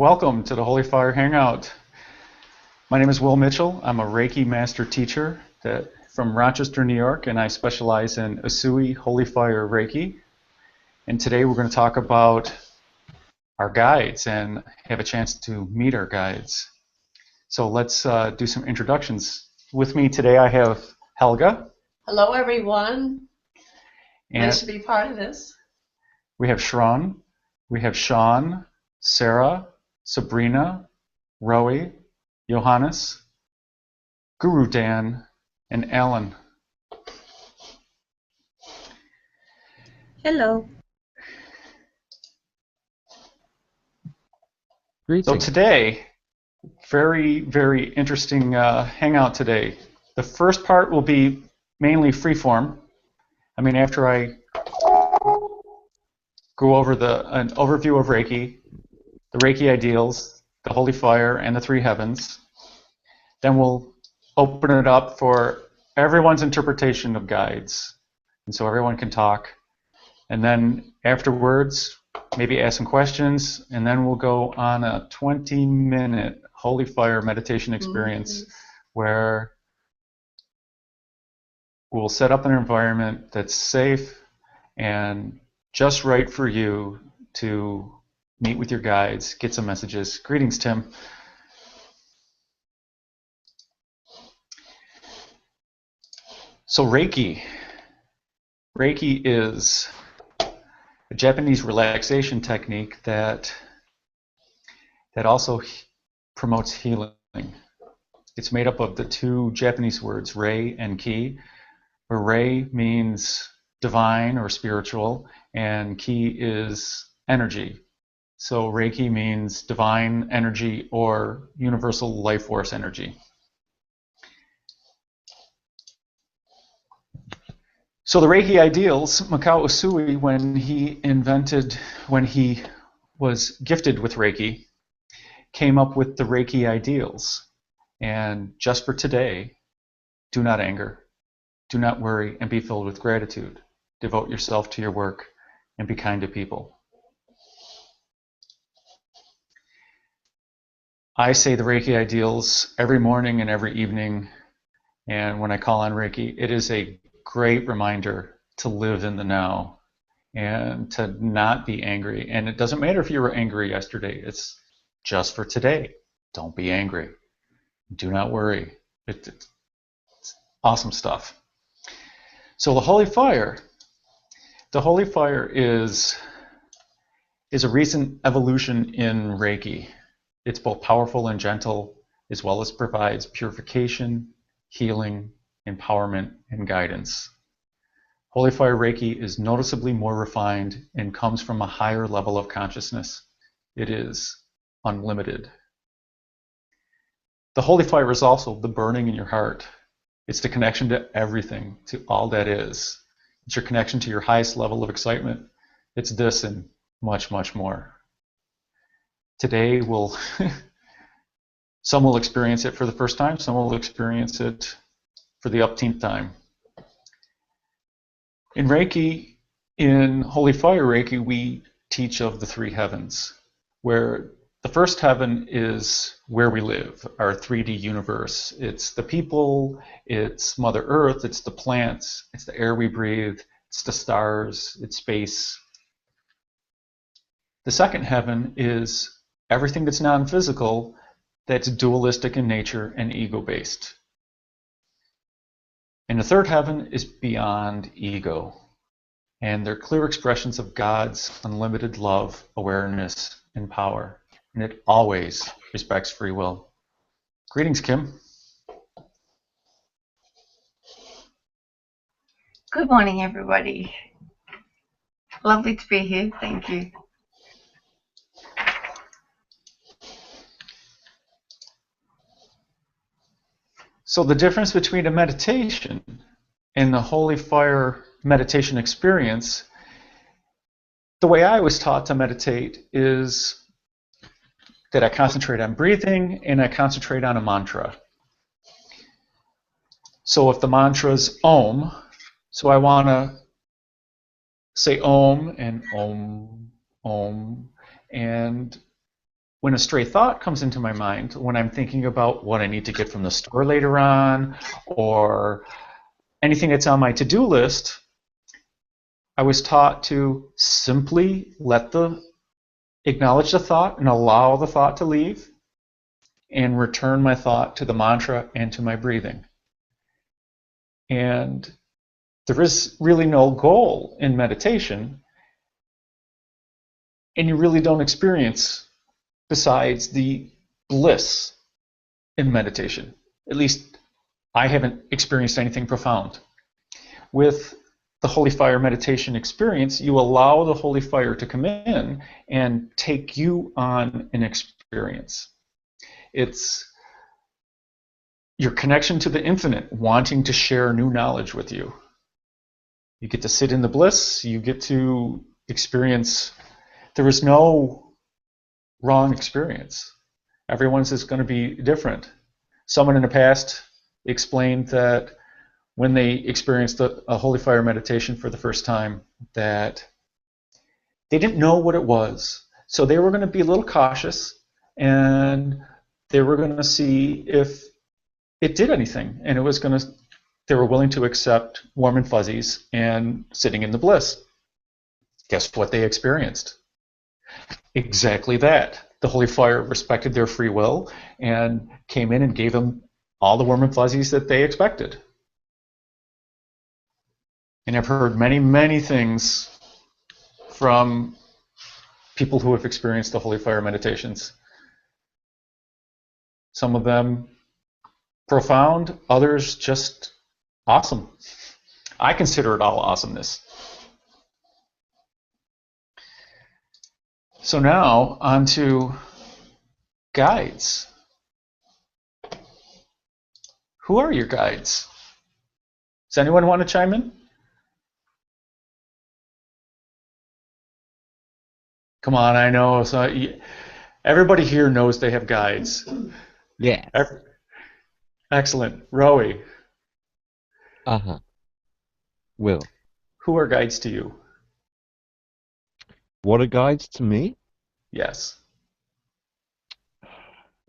Welcome to the Holy Fire Hangout. My name is Will Mitchell. I'm a Reiki master teacher from Rochester, New York, and I specialize in Usui Holy Fire Reiki. And today we're going to talk about our guides and have a chance to meet our guides. So let's do some introductions. With me today I have Helga. Hello everyone. And nice to be part of this. We have Sharon. We have Sean, Sarah, Sabrina, Rowie, Johannes, Guru Dan, and Alan. Hello. So today, very, very interesting hangout today. The first part will be mainly freeform. After I go over an overview of Reiki, the Reiki ideals, the Holy Fire, and the three heavens. Then we'll open it up for everyone's interpretation of guides. And so everyone can talk. And then afterwards, maybe ask some questions, and then we'll go on a 20-minute Holy Fire meditation experience where we'll set up an environment that's safe and just right for you to meet with your guides, get some messages. Greetings, Tim. So Reiki. Reiki is a Japanese relaxation technique that also promotes healing. It's made up of the two Japanese words, rei and ki, where rei means divine or spiritual, and ki is energy. So Reiki means divine energy or universal life force energy. So the Reiki ideals, Mikao Usui, when he was gifted with Reiki, came up with the Reiki ideals. And just for today, do not anger, do not worry, and be filled with gratitude. Devote yourself to your work and be kind to people. I say the Reiki ideals every morning and every evening, and when I call on Reiki, it is a great reminder to live in the now and to not be angry. And it doesn't matter if you were angry yesterday, it's just for today. Don't be angry. Do not worry. It's awesome stuff. So the Holy Fire. The Holy Fire is a recent evolution in Reiki. It's both powerful and gentle, as well as provides purification, healing, empowerment, and guidance. Holy Fire Reiki is noticeably more refined and comes from a higher level of consciousness. It is unlimited. The Holy Fire is also the burning in your heart. It's the connection to everything, to all that is. It's your connection to your highest level of excitement. It's this and much, much more. Today, some will experience it for the first time, some will experience it for the upteenth time. In Reiki, in Holy Fire Reiki, we teach of the three heavens, where the first heaven is where we live, our 3D universe. It's the people, it's Mother Earth, it's the plants, it's the air we breathe, it's the stars, it's space. The second heaven is everything that's non-physical, that's dualistic in nature and ego-based. And the third heaven is beyond ego. And they're clear expressions of God's unlimited love, awareness, and power. And it always respects free will. Greetings, Kim. Good morning, everybody. Lovely to be here. Thank you. So the difference between a meditation and the Holy Fire meditation experience, the way I was taught to meditate is that I concentrate on breathing and I concentrate on a mantra. So if the mantra is Om, so I want to say Om and Om, Om, and when a stray thought comes into my mind, when I'm thinking about what I need to get from the store later on, or anything that's on my to-do list, I was taught to simply acknowledge the thought and allow the thought to leave, and return my thought to the mantra and to my breathing. And there is really no goal in meditation, and you really don't experience besides the bliss in meditation. At least I haven't experienced anything profound. With the Holy Fire meditation experience, you allow the Holy Fire to come in and take you on an experience. It's your connection to the infinite, wanting to share new knowledge with you. You get to sit in the bliss, you get to experience. There is no wrong experience. Everyone's is going to be different. Someone in the past explained that when they experienced a Holy Fire meditation for the first time, that they didn't know what it was. So they were going to be a little cautious, and they were going to see if it did anything. And they were willing to accept warm and fuzzies and sitting in the bliss. Guess what they experienced? Exactly that. The Holy Fire respected their free will and came in and gave them all the warm and fuzzies that they expected. And I've heard many, many things from people who have experienced the Holy Fire meditations. Some of them profound, others just awesome. I consider it all awesomeness. So now on to guides. Who are your guides? Does anyone want to chime in? Come on, I know. So everybody here knows they have guides. Yeah. Excellent. Rowie, Uh-huh. Will. who are guides to you? What are guides to me? Yes. The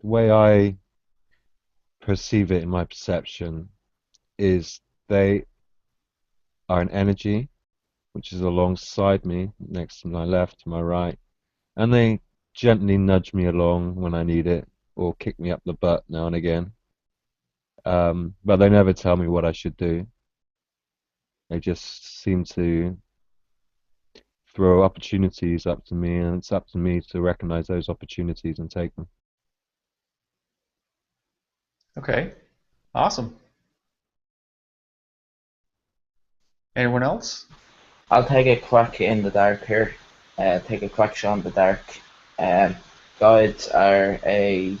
way I perceive it in my perception is they are an energy which is alongside me, next to my left, to my right, and they gently nudge me along when I need it, or kick me up the butt now and again. But they never tell me what I should do. They just seem to throw opportunities up to me, and it's up to me to recognize those opportunities and take them. Okay. Awesome. Anyone else? I'll take a crack in the dark here. Take a crack shot in the dark. Um, Guides are a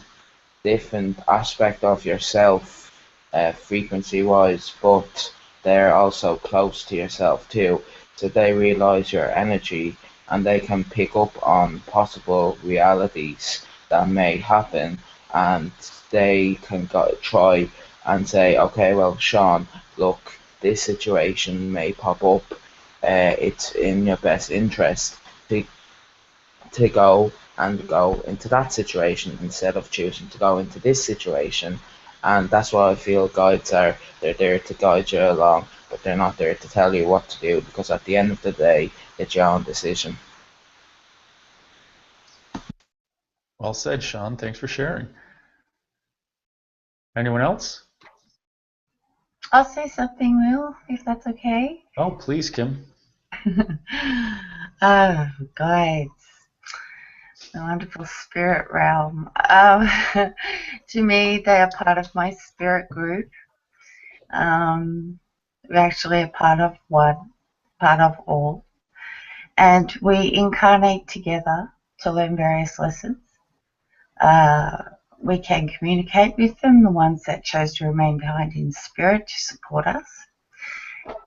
different aspect of yourself, frequency-wise, but they're also close to yourself too. So they realize your energy, and they can pick up on possible realities that may happen, and they can try and say, okay, well, Sean, look, this situation may pop up. It's in your best interest to go into that situation instead of choosing to go into this situation. And that's why I feel guides are. They're there to guide you along, but they're not there to tell you what to do, because at the end of the day, it's your own decision. Well said, Sean. Thanks for sharing. Anyone else? I'll say something, Will, if that's okay. Oh, please, Kim. Oh, guides. The wonderful spirit realm. To me, they are part of my spirit group. We're actually a part of one, part of all. And we incarnate together to learn various lessons. We can communicate with them, the ones that chose to remain behind in spirit to support us.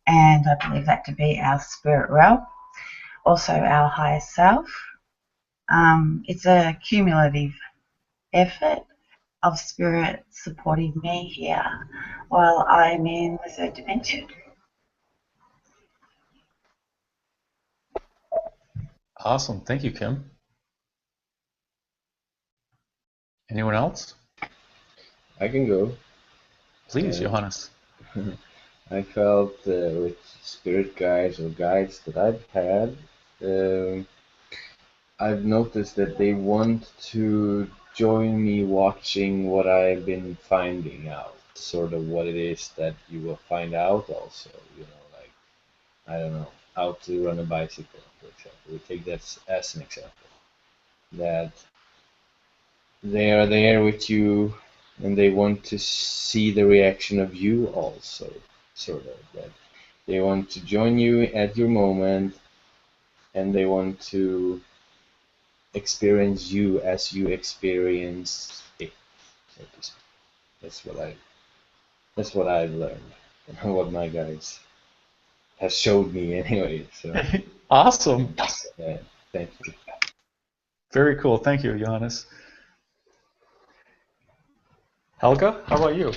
And I believe that to be our spirit realm, also our higher self. It's a cumulative effort of spirit supporting me here while I'm in the third dimension. Awesome. Thank you, Kim. Anyone else? Kim, are you there? Yeah. Oh, please, Kim. Yes. Uh, guides. Anyone else? I can go. Please, Uh, Johannes. I felt with spirit guides or guides that I've had, um, I've noticed that they want to join me watching what I've been finding out, sort of what it is that you will find out also, like, I don't know, how to run a bicycle, for example. We take that as an example, that they are there with you and they want to see the reaction of you also, sort of, that they want to join you at your moment and they want to experience you as you experience it, so to speak. That's what I that's what I've learned and what my guides have showed me anyway. So Awesome. yeah, thank you. Very cool. Thank you, Johannes. Helga, how about you?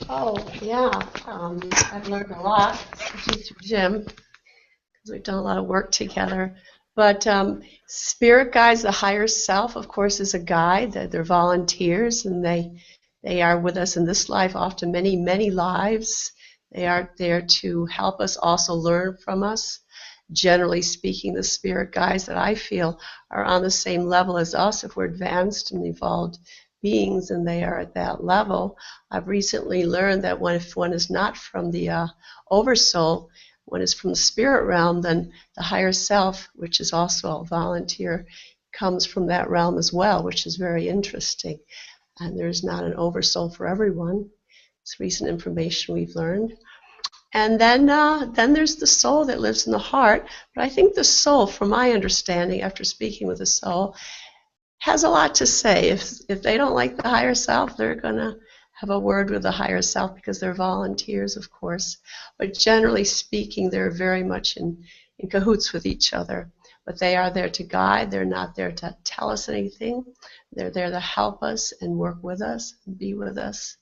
Oh, yeah. I've learned a lot, especially through Jim, because we've done a lot of work together. But spirit guides, the higher self, of course, is a guide. They're volunteers, and they are with us in this life, often many, many lives. They are there to help us also learn from us. Generally speaking, the spirit guides that I feel are on the same level as us if we're advanced and evolved beings, and they are at that level. I've recently learned that if one is not from the oversoul, one is from the spirit realm, then the higher self, which is also a volunteer, comes from that realm as well, which is very interesting. And there's not an oversoul for everyone. It's recent information we've learned. And then there's the soul that lives in the heart. But I think the soul, from my understanding, after speaking with the soul, has a lot to say. If they don't like the higher self, they're going to have a word with the higher self because they're volunteers, of course. But generally speaking, they're very much in cahoots with each other. But they are there to guide. They're not there to tell us anything. They're there to help us and work with us and be with us.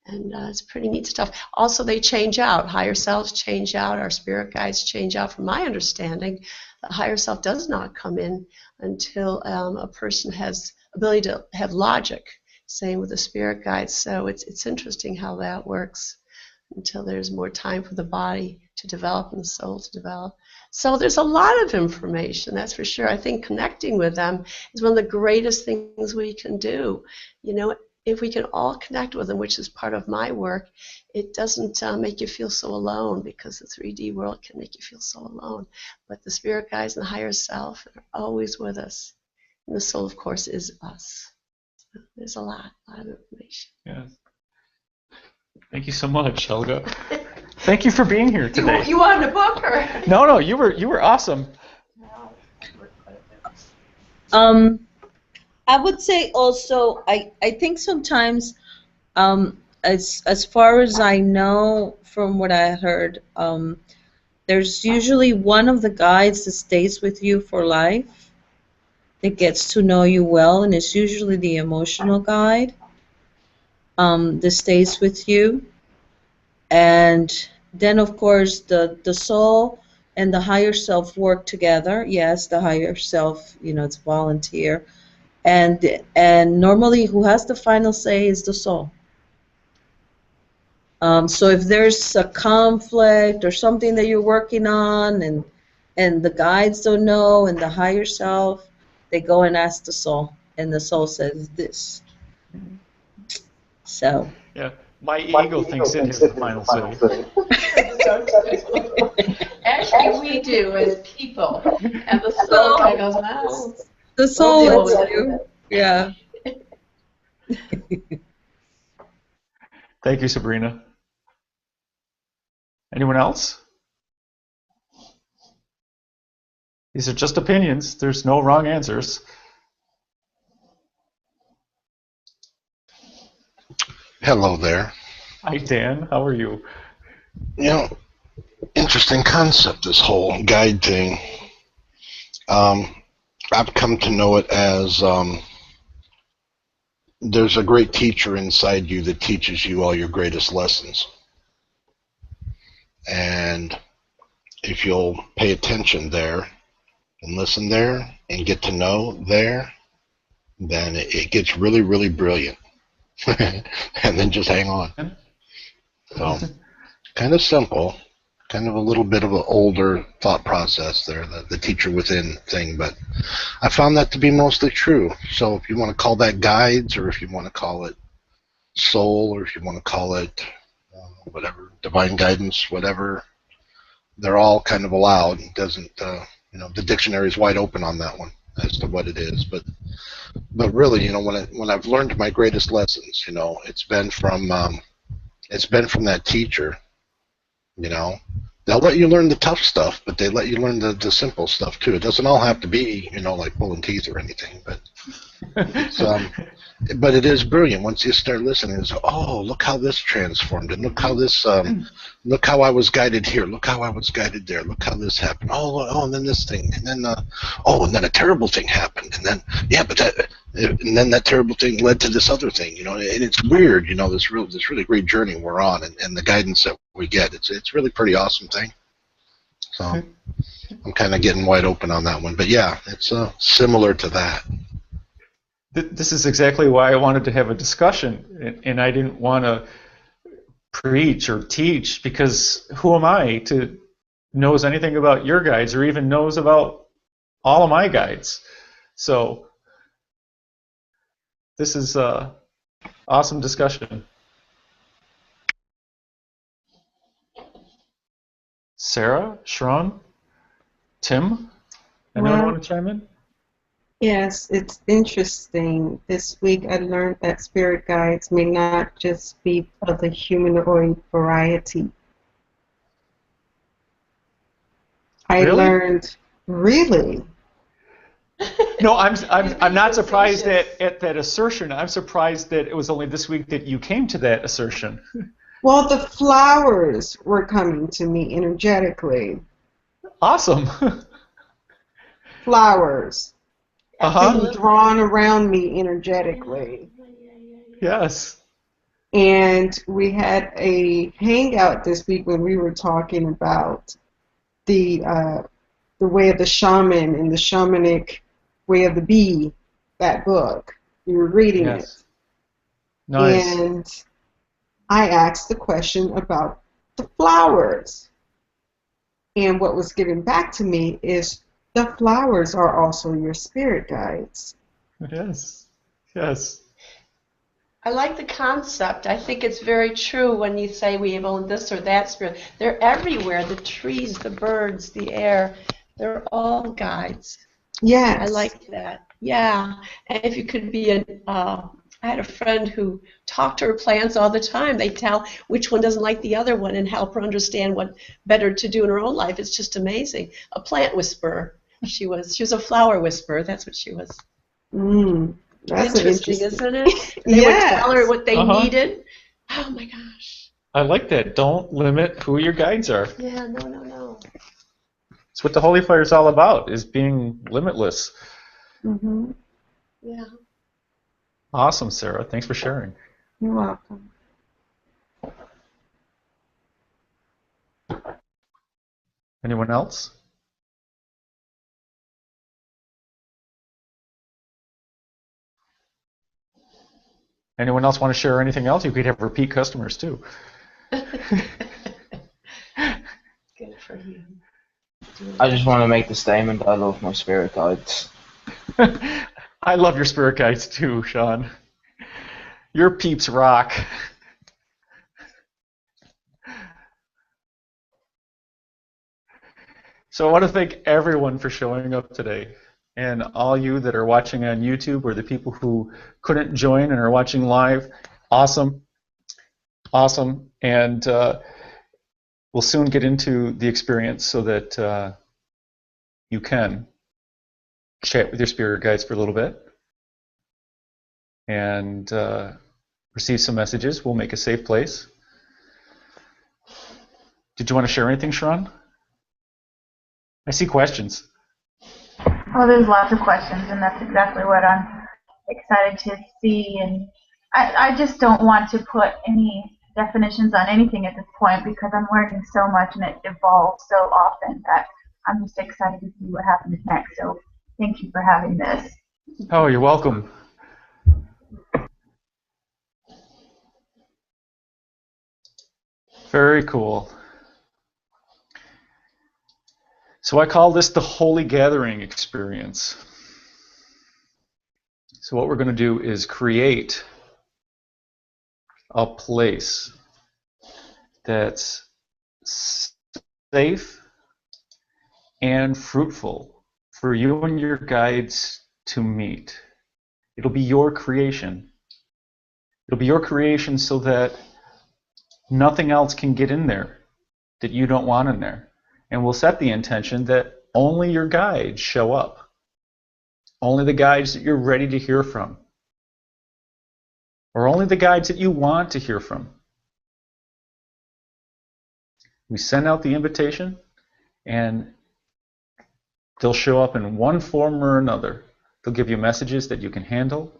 And it's pretty neat stuff. Also, they change out. Higher selves change out. Our spirit guides change out. From my understanding, the higher self does not come in until a person has ability to have logic. Same with the spirit guides. So it's interesting how that works until there's more time for the body to develop and the soul to develop. So there's a lot of information, that's for sure. I think connecting with them is one of the greatest things we can do. If we can all connect with them, which is part of my work, it doesn't make you feel so alone, because the 3D world can make you feel so alone. But the spirit guides and the higher self are always with us. And the soul, of course, is us. So there's a lot of information. Yes. Thank you so much, Helga. Thank you for being here today. You wanted a book, or? No, you were awesome. I would say also, I think sometimes, as far as I know from what I heard, there's usually one of the guides that stays with you for life, that gets to know you well, and it's usually the emotional guide that stays with you. And then, of course, the soul and the higher self work together. Yes, the higher self, it's volunteer. And normally who has the final say is the soul. So if there's a conflict or something that you're working on and the guides don't know and the higher self, they go and ask the soul, and the soul says this. So. Yeah, my ego thinks it has the final say. Actually, we do as people. And the soul kind of goes, wow. The soul We'll lets deal with you. Yeah. Thank you, Sabrina. Anyone else? These are just opinions. There's no wrong answers. Hello there. Hi, Dan. How are you? Interesting concept, this whole guide thing. I've come to know it as there's a great teacher inside you that teaches you all your greatest lessons. And if you'll pay attention there and listen there and get to know there, then it gets really, really brilliant. And then just hang on. So, kind of simple, kind of a little bit of an older thought process there, the teacher within thing, but I found that to be mostly true. So if you want to call that guides, or if you want to call it soul, or if you want to call it whatever, divine guidance, whatever, they're all kind of allowed. It doesn't, the dictionary is wide open on that one as to what it is. But really, when I've learned my greatest lessons, it's been from that teacher. They'll let you learn the tough stuff, but they let you learn the simple stuff too. It doesn't all have to be, like pulling teeth or anything, but it's, but it is brilliant once you start listening. It's, oh, look how this transformed, and look how this, look how I was guided here, look how I was guided there, look how this happened. And then this thing, and then and then a terrible thing happened, and then and then that terrible thing led to this other thing, and it's weird, this really great journey we're on, and the guidance that we get. It's really pretty awesome thing. So I'm kind of getting wide open on that one, but yeah, it's similar to that. This is exactly why I wanted to have a discussion, and I didn't want to preach or teach, because who am I to knows anything about your guides or even knows about all of my guides? So this is awesome discussion. Sarah, Sharon, Tim, anyone want to chime in? Yes, it's interesting. This week I learned that spirit guides may not just be of the humanoid variety. I learned, really? No, I'm not surprised at that assertion. I'm surprised that it was only this week that you came to that assertion. Well, the flowers were coming to me energetically. Awesome. Flowers. Being drawn around me energetically. Yes. And we had a hangout this week when we were talking about the way of the shaman and the shamanic way of the bee, that book. We were reading it. Nice. And I asked the question about the flowers. And what was given back to me is the flowers are also your spirit guides. Yes. Yes. I like the concept. I think it's very true when you say we have only this or that spirit. They're everywhere. The trees, the birds, the air. They're all guides. Yes. I like that. Yeah. And if you could be I had a friend who talked to her plants all the time. They tell which one doesn't like the other one and help her understand what better to do in her own life. It's just amazing. A plant whisperer. She was a flower whisperer. That's what she was. That's interesting, isn't it? They would tell her what they needed. Oh my gosh. I like that. Don't limit who your guides are. Yeah, no. It's what the Holy Fire is all about, is being limitless. Mm-hmm. Yeah. Awesome, Sarah. Thanks for sharing. You're welcome. Anyone else? Anyone else want to share anything else? You could have repeat customers too. Good for you. I just want to make the statement, I love my spirit guides. I love your spirit guides too, Sean. Your peeps rock. So I want to thank everyone for showing up today. And all you that are watching on YouTube, or the people who couldn't join and are watching live, awesome. Awesome. And we'll soon get into the experience so that you can chat with your spirit guides for a little bit and receive some messages. We'll make a safe place. Did you want to share anything, Sharon? I see questions. Well, there's lots of questions, and that's exactly what I'm excited to see. And I just don't want to put any definitions on anything at this point, because I'm learning so much and it evolves so often that I'm just excited to see what happens next. So thank you for having this. Oh, you're welcome. Very cool. So I call this the Holy Gathering experience. So what we're going to do is create a place that's safe and fruitful for you and your guides to meet. It'll be your creation. It'll be your creation so that nothing else can get in there that you don't want in there. And we'll set the intention that only your guides show up. Only the guides that you're ready to hear from. Or only the guides that you want to hear from. We send out the invitation, and they'll show up in one form or another. They'll give you messages that you can handle,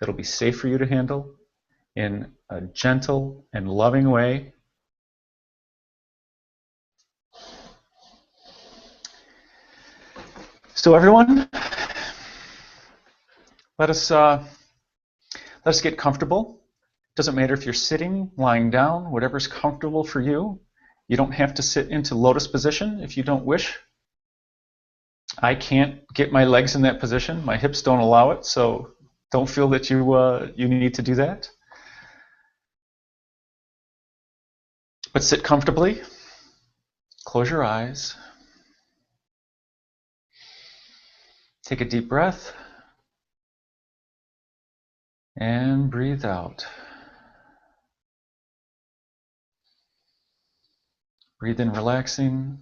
that'll be safe for you to handle, in a gentle and loving way. So everyone, let us get comfortable. Doesn't matter if you're sitting, lying down, whatever's comfortable for you. You don't have to sit into lotus position if you don't wish. I can't get my legs in that position. My hips don't allow it, so don't feel that you need to do that. But sit comfortably. Close your eyes. Take a deep breath. And breathe out. Breathe in, relaxing.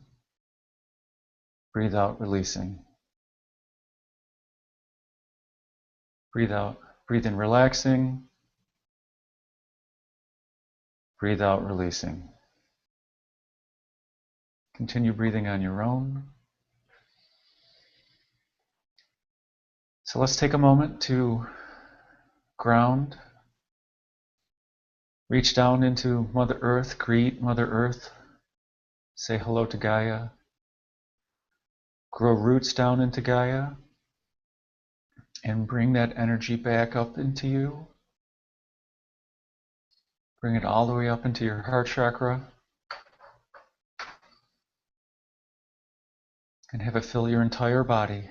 Breathe out, releasing. Breathe out. Breathe in, relaxing. Breathe out, releasing. Continue breathing on your own. So let's take a moment to ground. Reach down into Mother Earth. Greet Mother Earth. Say hello to Gaia. Grow roots down into Gaia. And bring that energy back up into you. Bring it all the way up into your heart chakra. And have it fill your entire body.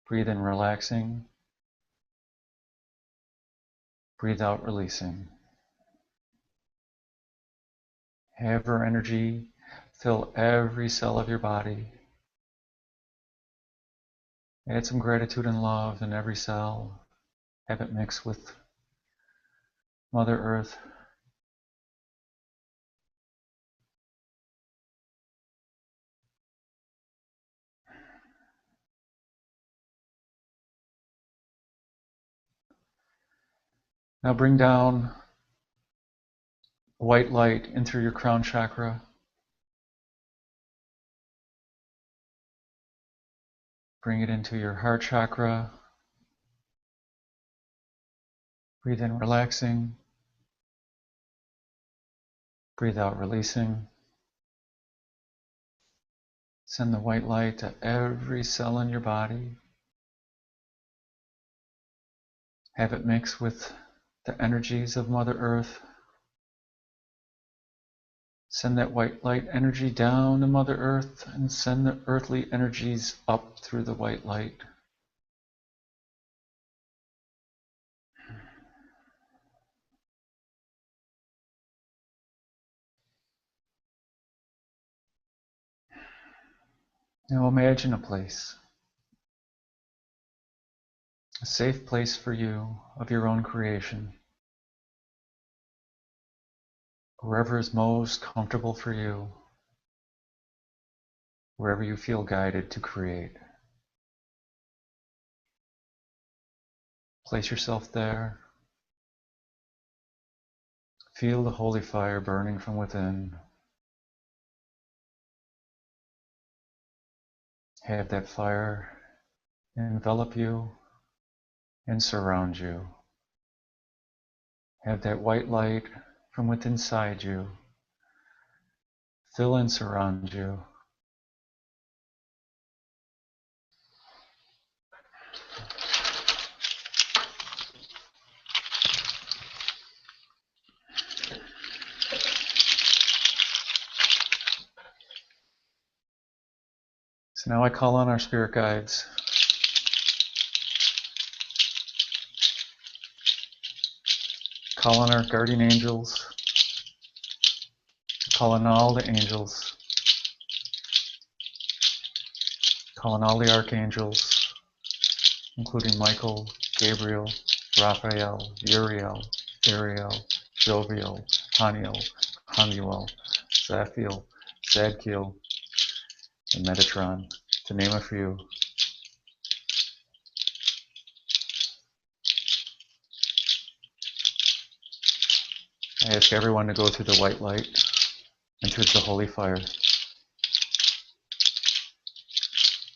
Breathe in, relaxing. Breathe out, releasing. Have her energy fill every cell of your body. Add some gratitude and love in every cell. Have it mix with Mother Earth. Now bring down white light in through your crown chakra. Bring it into your heart chakra. Breathe in, relaxing. Breathe out, releasing. Send the white light to every cell in your body. Have it mix with the energies of Mother Earth. Send that white light energy down to Mother Earth and send the earthly energies up through the white light. Now imagine a place, a safe place for you of your own creation, wherever is most comfortable for you, wherever you feel guided to create. Place yourself there. Feel the holy fire burning from within. Have that fire envelop you and surround you. Have that white light from within inside you fill and surround you. So now I call on our spirit guides. Call on our guardian angels. Call on all the angels. Call on all the archangels, including Michael, Gabriel, Raphael, Uriel, Ariel, Joviel, Haniel, Hanuel, Zaphiel, Zadkiel, and Metatron, to name a few. I ask everyone to go through the white light and through the holy fire.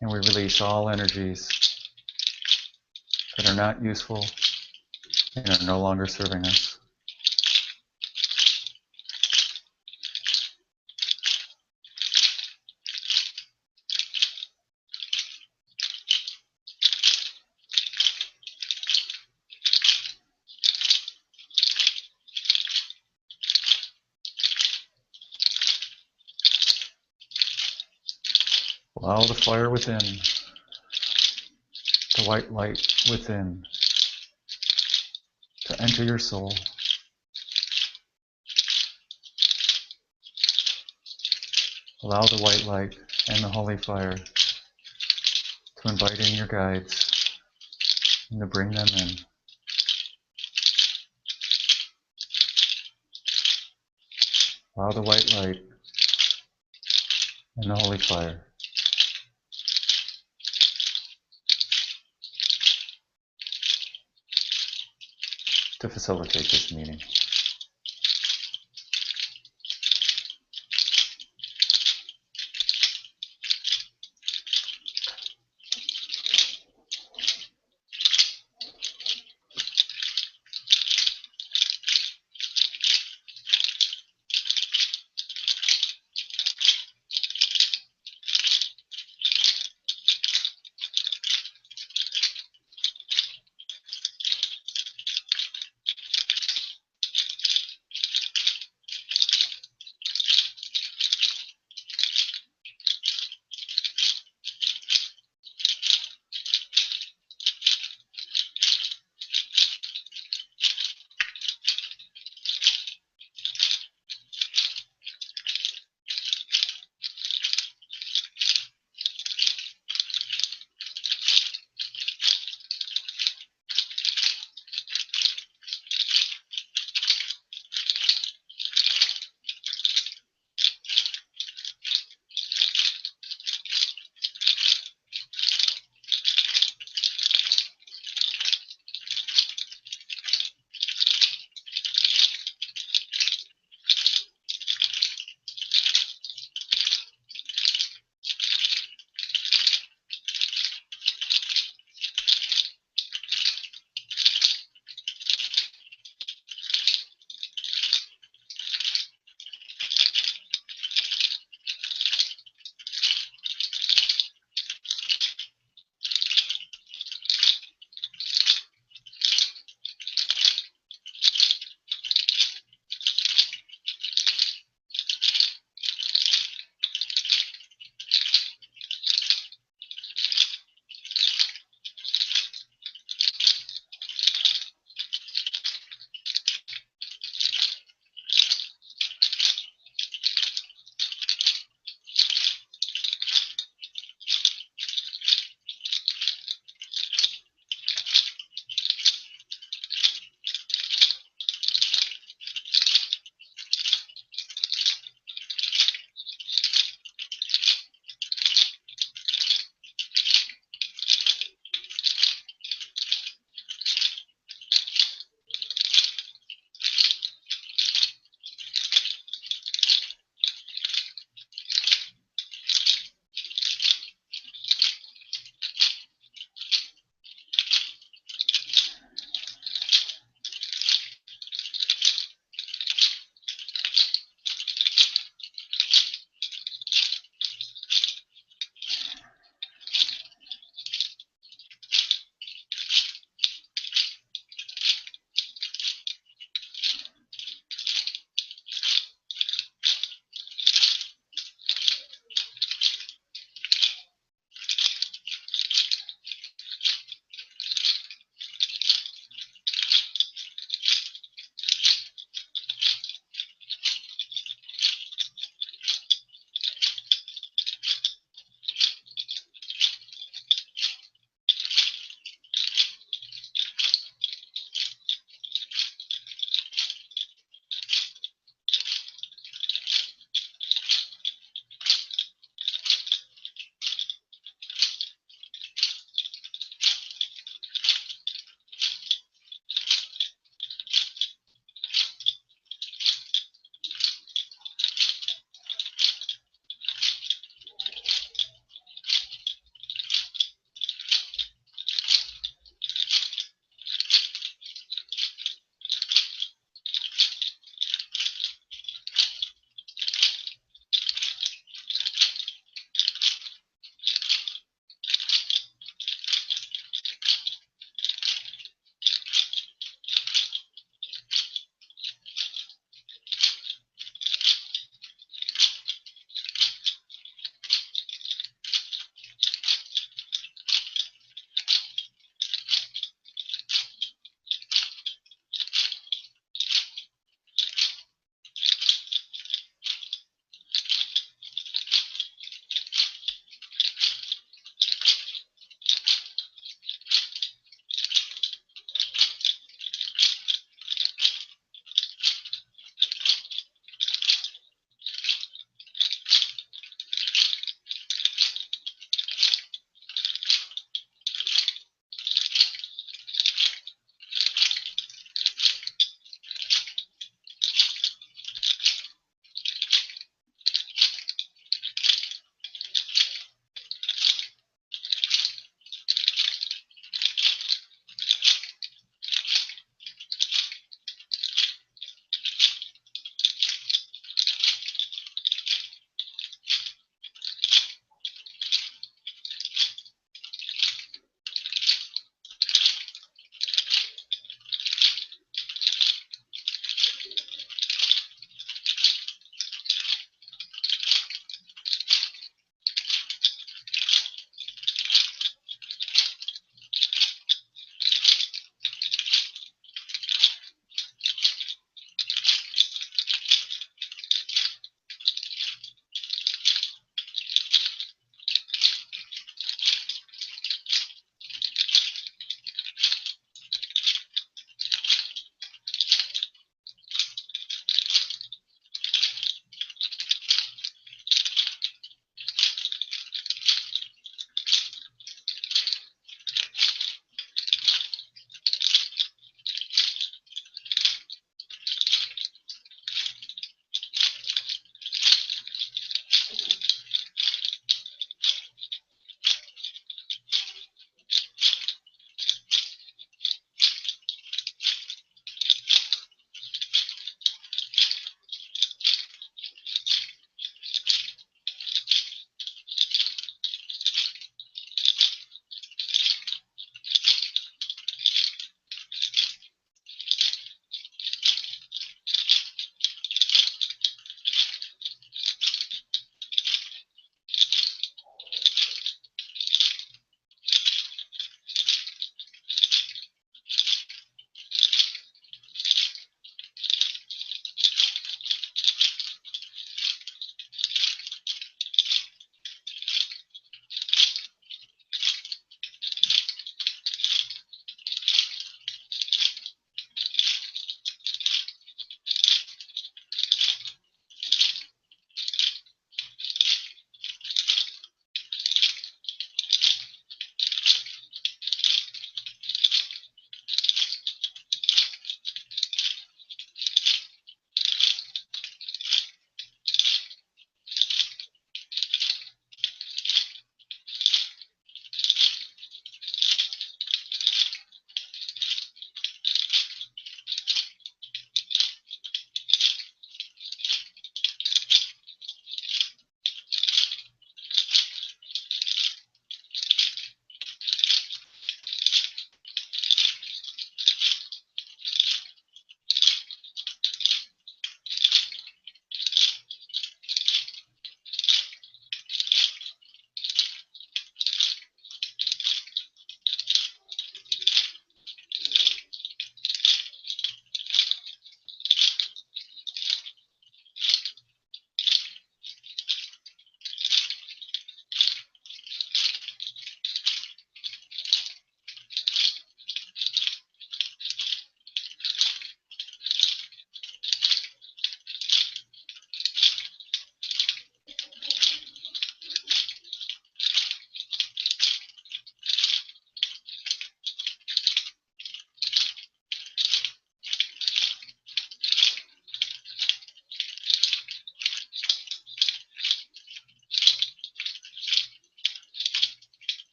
And we release all energies that are not useful and are no longer serving us. Allow the fire within, the white light within, to enter your soul. Allow the white light and the holy fire to invite in your guides and to bring them in. Allow the white light and the holy fire to facilitate this meeting.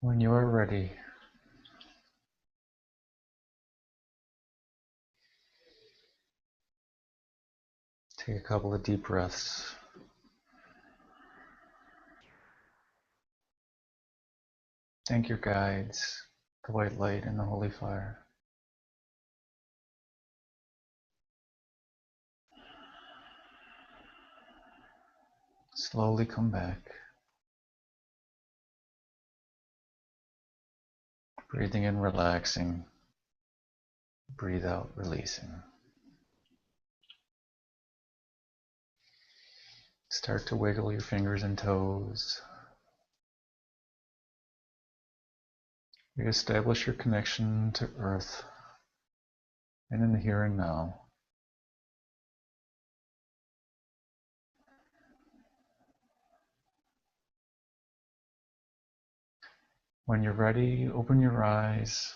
When you are ready, take a couple of deep breaths. Thank your guides, the white light and the holy fire. Slowly come back. Breathing in, relaxing. Breathe out, releasing. Start to wiggle your fingers and toes. Reestablish your connection to Earth and in the here and now. When you're ready, open your eyes.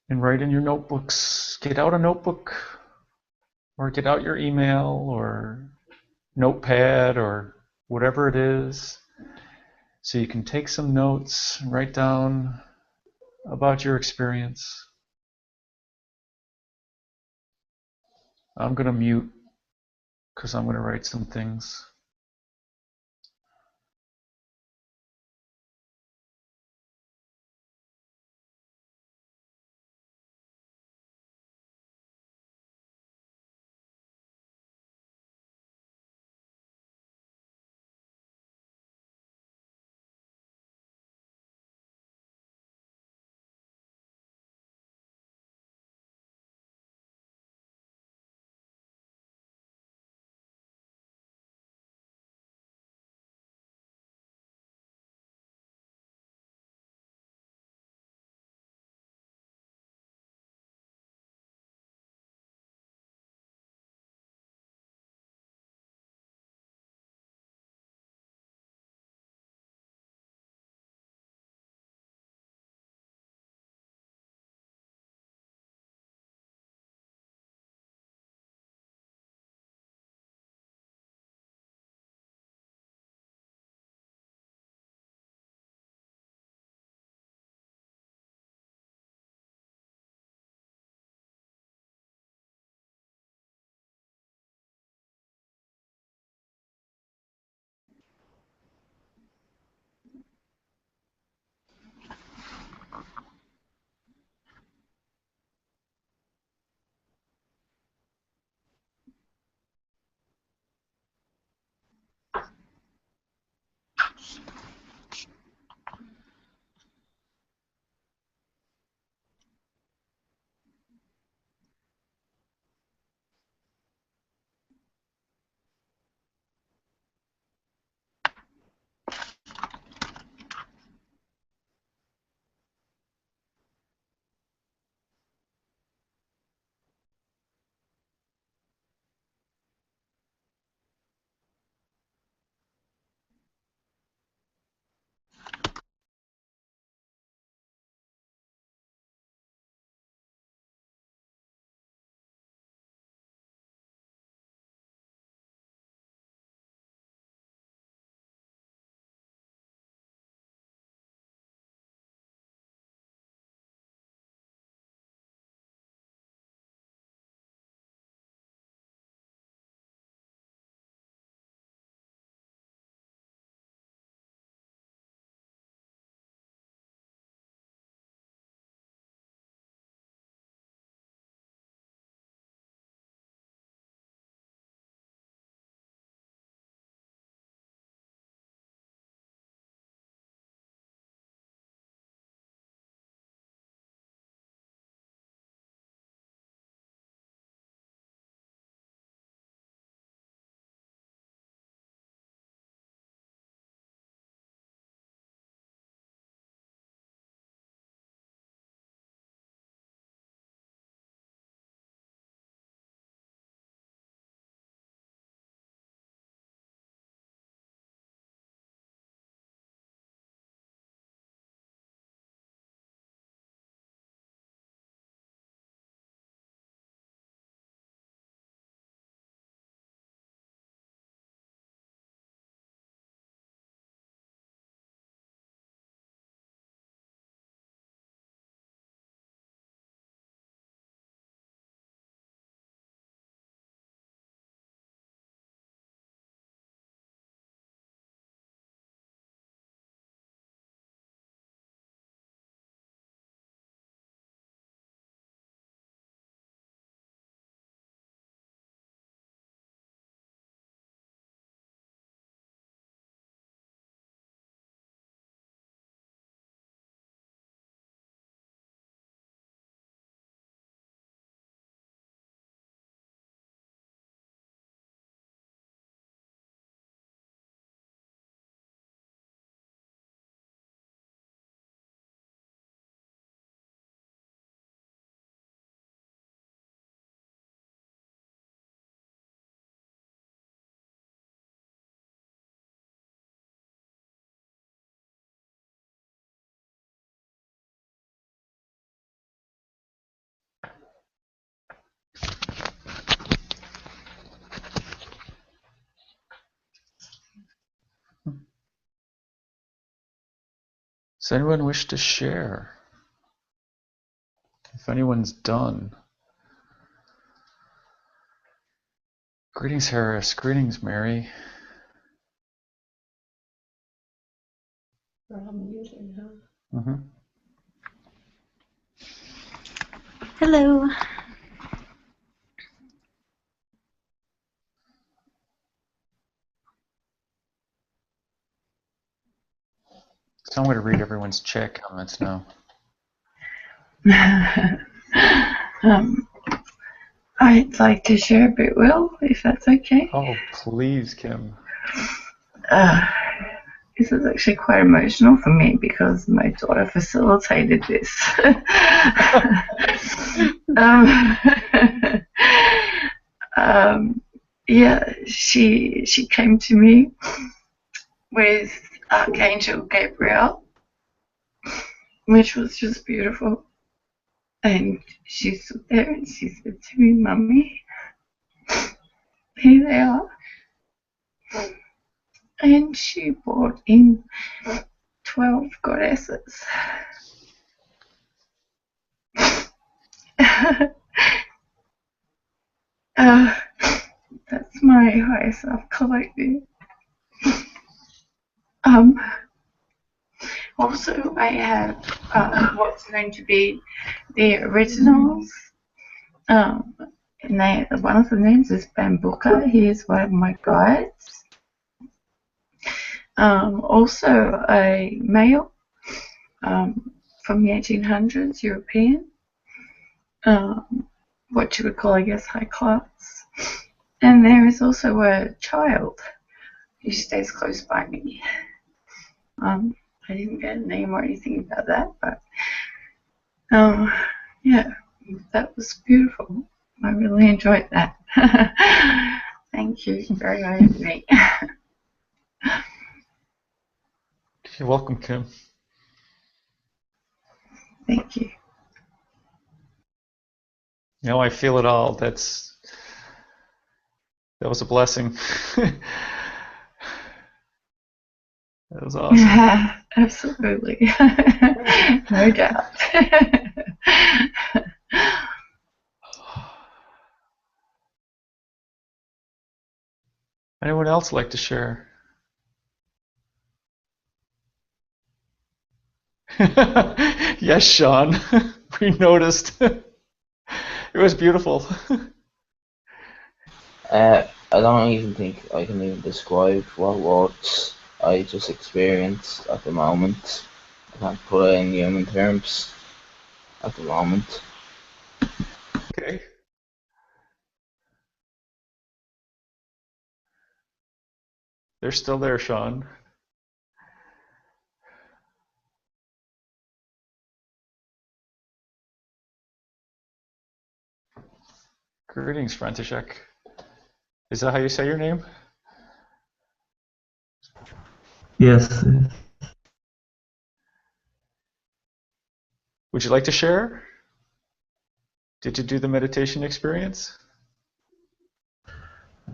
And write in your notebooks. Get out a notebook, or get out your email, or notepad, or whatever it is, so you can take some notes and write down about your experience. I'm going to mute because I'm going to write some things. Does anyone wish to share? If anyone's done. Greetings, Harris. Greetings, Mary. We're all muted, huh? Mm-hmm. Hello. So I'm going to read everyone's chat comments now. I'd like to share a bit, Will, if that's okay. Oh, please, Kim. Uh, this is actually quite emotional for me because my daughter facilitated this. Yeah, she came to me with Archangel Gabriel, which was just beautiful. And she stood there and she said to me, Mummy, here they are. And she brought in 12 goddesses. That's my higher self collective. Also, I have what's going to be the originals. And one of the names is Bambuka. He is one of my guides. Also, a male from the 1800s, European. What you would call, I guess, high class. And there is also a child who stays close by me. I didn't get a name or anything about that, but yeah, that was beautiful. I really enjoyed that. Thank you very much. You're welcome, Kim. Thank you. No, I feel it all. That was a blessing. That was awesome. Yeah, absolutely. No doubt. Anyone else like to share? Yes, Sean. We noticed. It was beautiful. I don't even think I can even describe what words I just experienced at the moment. I can't put it in human terms at the moment. Okay. They're still there, Sean. Greetings, František. Is that how you say your name? Yes. Would you like to share? Did you do the meditation experience?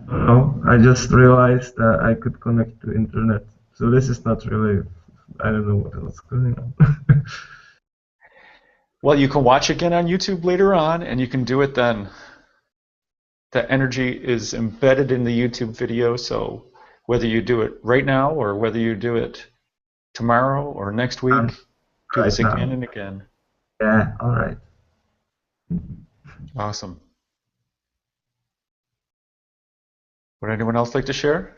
No, I just realized that I could connect to internet. So this is not really, I don't know what else going on. Well, you can watch again on YouTube later on, and you can do it then. The energy is embedded in the YouTube video, so whether you do it right now or whether you do it tomorrow or next week, do right this now. again and again. Yeah, all right. Awesome. Would anyone else like to share?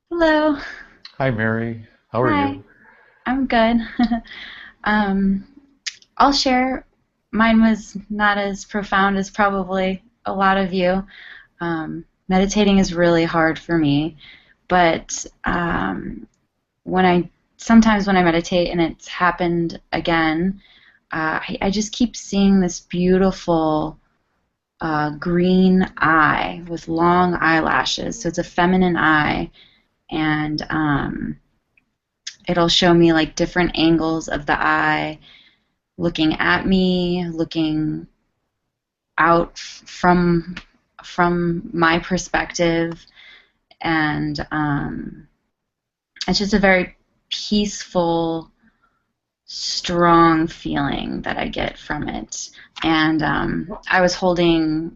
Hello. Hi, Mary. How are Hi. you? I'm good. I'll share. Mine was not as profound as probably a lot of you. Meditating is really hard for me, but sometimes when I meditate and it's happened again, I just keep seeing this beautiful green eye with long eyelashes. So it's a feminine eye, and it'll show me like different angles of the eye, looking at me, looking out from my perspective, and it's just a very peaceful, strong feeling that I get from it. And I was holding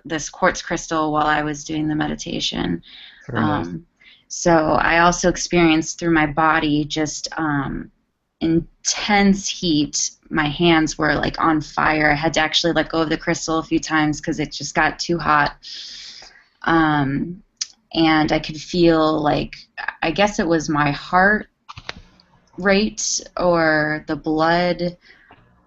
this quartz crystal while I was doing the meditation. Very nice. So I also experienced through my body just intense heat. My hands were like on fire. I had to actually let go of the crystal a few times because it just got too hot. And I could feel like, I guess it was my heart rate or the blood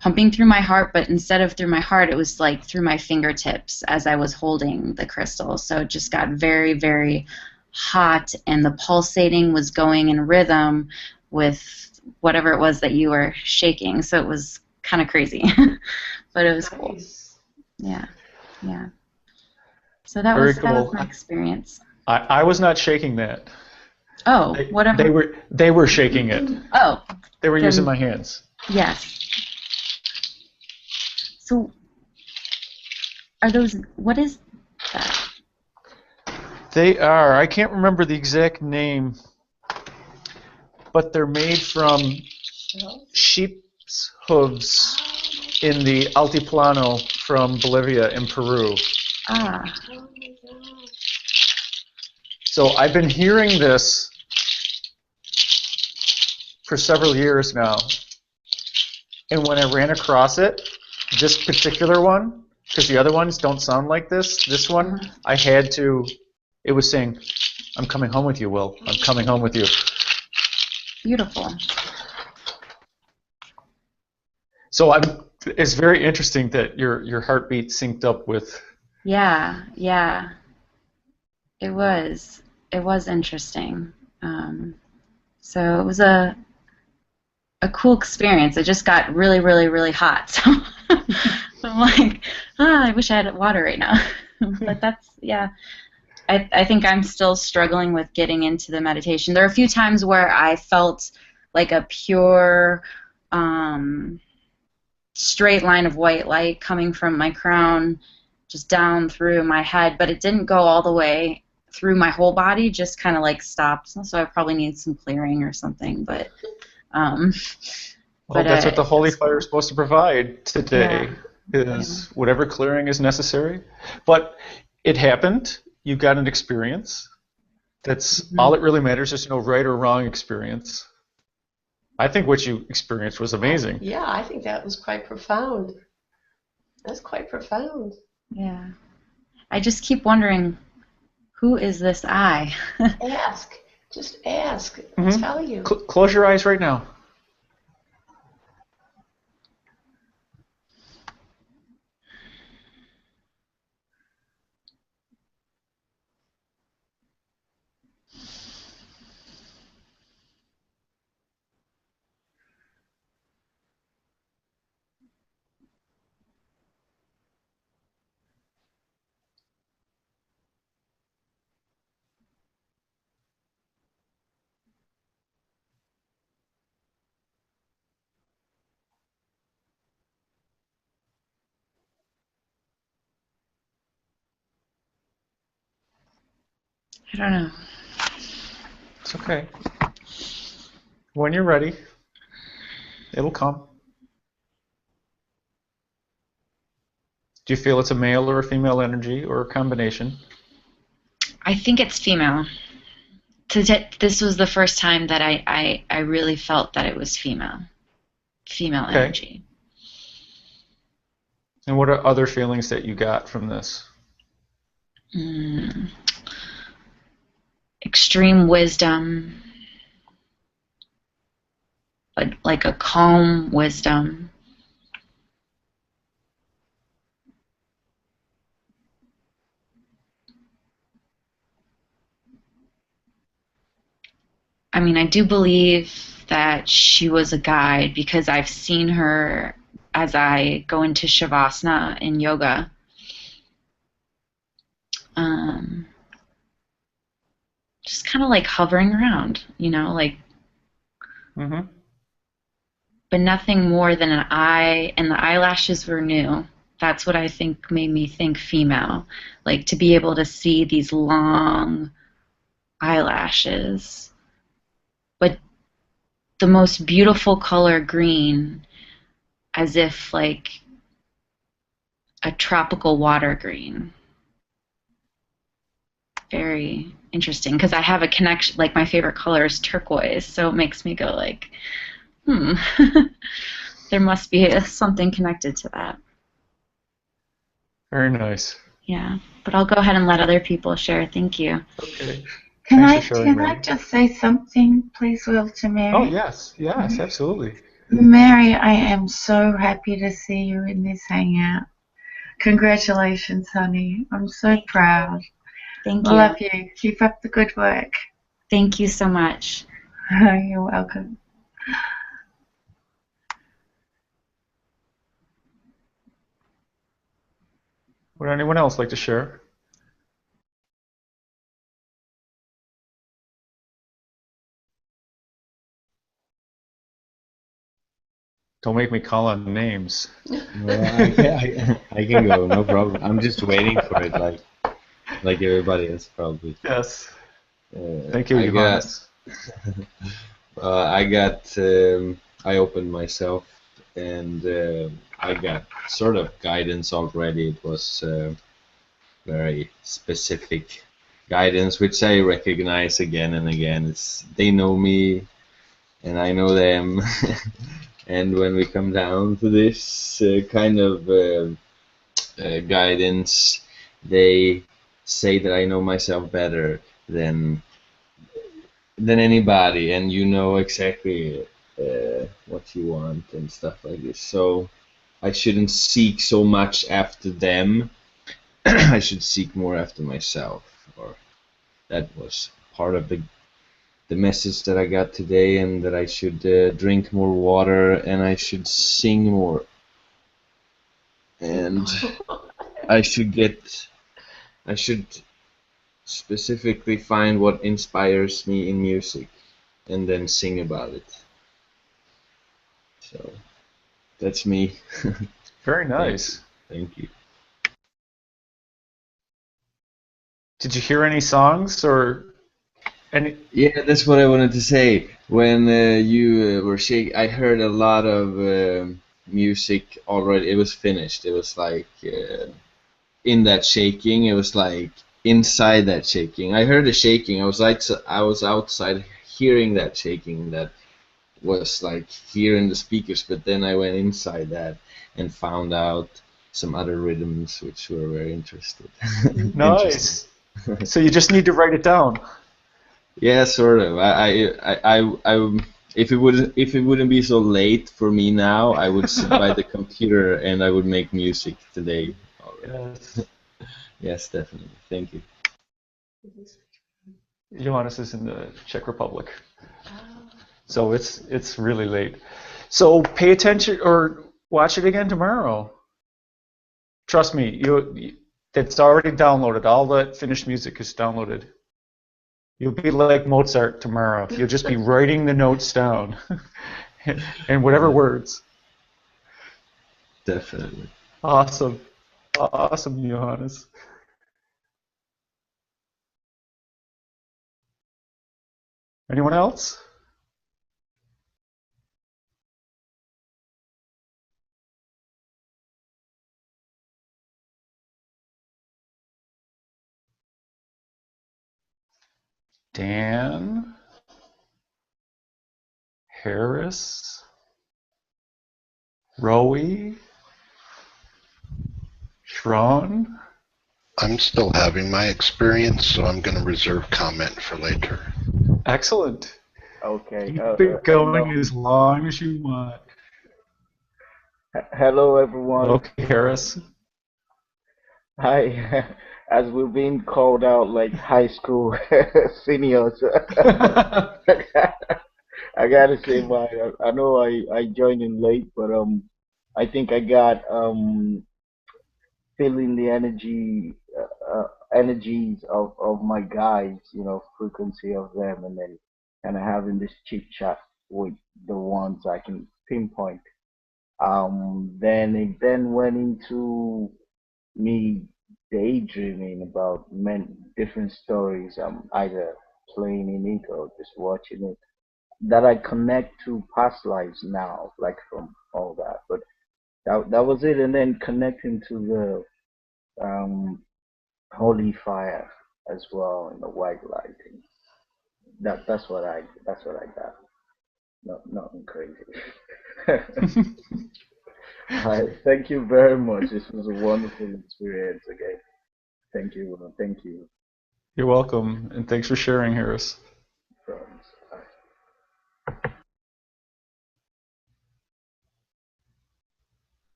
pumping through my heart, but instead of through my heart, it was like through my fingertips as I was holding the crystal. So it just got very, very hot, and the pulsating was going in rhythm with whatever it was that you were shaking. So it was kind of crazy, but it was cool. Yeah, yeah. So that Very was cool. my experience. I was not shaking that. Oh, whatever. They were shaking it. Oh. They were using my hands. Yes. So, are those? What is that? They are. I can't remember the exact name, but they're made from sheep's hooves in the Altiplano from Bolivia and Peru. Ah. So I've been hearing this for several years now. And when I ran across it, this particular one, because the other ones don't sound like this one, I had to, it was saying, I'm coming home with you, Will. I'm coming home with you. Beautiful. So it's very interesting that your heartbeat synced up with. Yeah, yeah. It was interesting. So it was a cool experience. It just got really, really, really hot. So I'm like, I wish I had water right now. But that's, yeah. I think I'm still struggling with getting into the meditation. There are a few times where I felt like a pure straight line of white light coming from my crown just down through my head, but it didn't go all the way through my whole body, just kind of like stopped. So I probably need some clearing or something, but well, that's what the holy fire is supposed to provide today, is whatever clearing is necessary. But it happened. You got an experience. That's all that really matters. There's no right or wrong experience. I think what you experienced was amazing. Yeah, I think that was quite profound. That's quite profound. Yeah. I just keep wondering, who is this I? Ask. Just ask. I'll tell you. Close your eyes right now. I don't know. It's okay. When you're ready, it'll come. Do you feel it's a male or a female energy or a combination? I think it's female. This was the first time that I really felt that it was female energy. And what are other feelings that you got from this? Extreme wisdom, like a calm wisdom. I mean, I do believe that she was a guide because I've seen her as I go into Shavasana in yoga. Just kind of like hovering around, like. But nothing more than an eye, and the eyelashes were new. That's what I think made me think female, like to be able to see these long eyelashes. the most beautiful color green, as if like a tropical water green. Very interesting, because I have a connection, like my favorite color is turquoise, so it makes me go like, there must be something connected to that. Very nice. Yeah, but I'll go ahead and let other people share. Thank you. Okay. Can Thanks for sharing, I Mary. just say something, please, Will, to Mary? Oh, yes, absolutely. Mary, I am so happy to see you in this hangout. Congratulations, honey. I'm so proud. Thank you. Love you. Keep up the good work. Thank you so much. You're welcome. Would anyone else like to share? Don't make me call on names. I can go, no problem. I'm just waiting for it, like everybody else probably. Yes. Thank you, I got, Johannes. I opened myself, and I got sort of guidance already. It was very specific guidance, which I recognize again and again. They know me, and I know them. And when we come down to this kind of guidance, they say that I know myself better than anybody, and you know exactly what you want and stuff like this. So I shouldn't seek so much after them. I should seek more after myself. Or that was part of the message that I got today, and that I should drink more water, and I should sing more, and I should specifically find what inspires me in music and then sing about it. So that's me. Very nice. Thank you. Did you hear any songs or any? Yeah, that's what I wanted to say. When you were shaking, I heard a lot of music already. It was finished. It was like in that shaking. It was like inside that shaking. I heard the shaking. I was outside hearing that shaking. That was like hearing the speakers. But then I went inside that and found out some other rhythms which were very interesting. Nice. So you just need to write it down. Yeah, sort of. If it wouldn't be so late for me now, I would sit by the computer and I would make music today already. Yes. Yes, definitely. Thank you. Johannes is in the Czech Republic, so it's really late. So pay attention or watch it again tomorrow. Trust me, it's already downloaded. All the finished music is downloaded. You'll be like Mozart tomorrow. You'll just be writing the notes down and whatever words. Definitely. Awesome. Awesome, Johannes. Anyone else? Dan, Harris, Rowie, Shron. I'm still having my experience, so I'm going to reserve comment for later. Excellent. Okay. Keep it going as long as you want. Hello, everyone. Okay, Harris. Hi. As we're being called out like high school seniors, I gotta say, I know I joined in late, but I think I got feeling the energies of my guides, frequency of them, and then kind of having this chit chat with the ones I can pinpoint. Then it then went into me daydreaming about many different stories. I'm either playing in it or just watching it. that I connect to past lives now, like from all that. But that was it, and then connecting to the holy fire as well and the white lighting. That's what I got. No, nothing crazy. Hi, thank you very much. This was a wonderful experience again. Thank you. Thank you, You're welcome, and thanks for sharing, Harris. friends.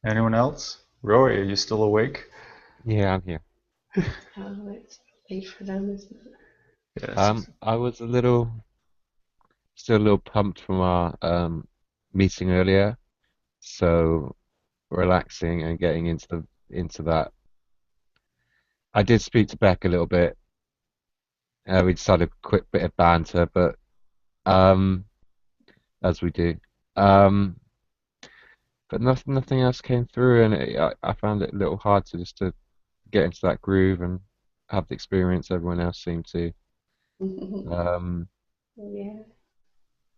Anyone else? Roy, are you still awake? Yeah, I'm here. Oh, it's late for them, isn't it? Yes. I was still a little pumped from our meeting earlier, so relaxing and getting into that. I did speak to Beck a little bit. We just had a quick bit of banter, but as we do. Um, but nothing else came through, and I found it a little hard to get into that groove and have the experience everyone else seemed to. Yeah.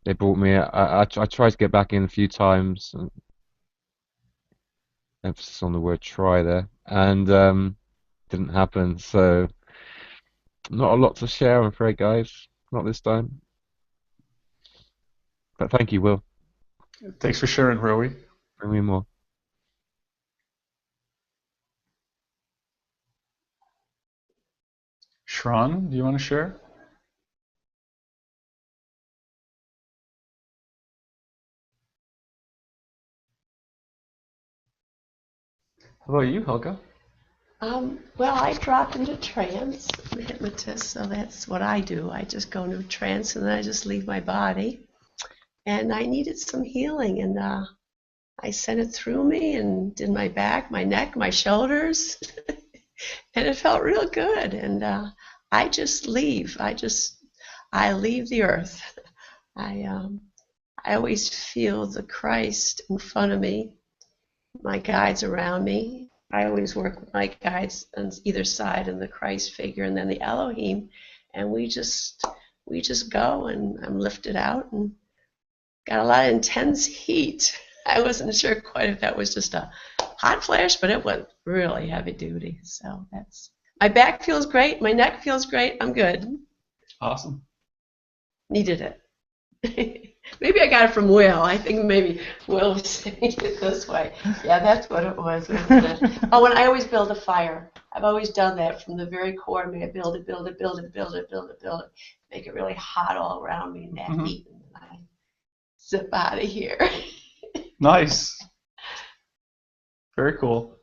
They brought me. I tried to get back in a few times, and emphasis on the word try there, and didn't happen. So not a lot to share, I'm afraid, guys. Not this time. But thank you, Will. Thanks for sharing, Roy. Bring me more. Shran, do you want to share? How about you, Helga? Well, I drop into trance. I'm a hypnotist, so that's what I do. I just go into a trance and then I just leave my body. And I needed some healing, and I sent it through me and did my back, my neck, my shoulders, and it felt real good. And I just leave. I leave the earth. I always feel the Christ in front of me, my guides around me. I always work with my guides on either side, and the Christ figure, and then the Elohim, and we just go, and I'm lifted out and got a lot of intense heat. I wasn't sure quite if that was just a hot flash, but it was really heavy duty. So that's, my back feels great, my neck feels great. I'm good. Awesome. Needed it. Maybe I got it from Will. I think maybe Will was saying it this way. Yeah, that's what it was. Oh, and I always build a fire. I've always done that from the very core of me. I build it, make it really hot all around me in that heat, and then I zip out of here. Nice. Very cool.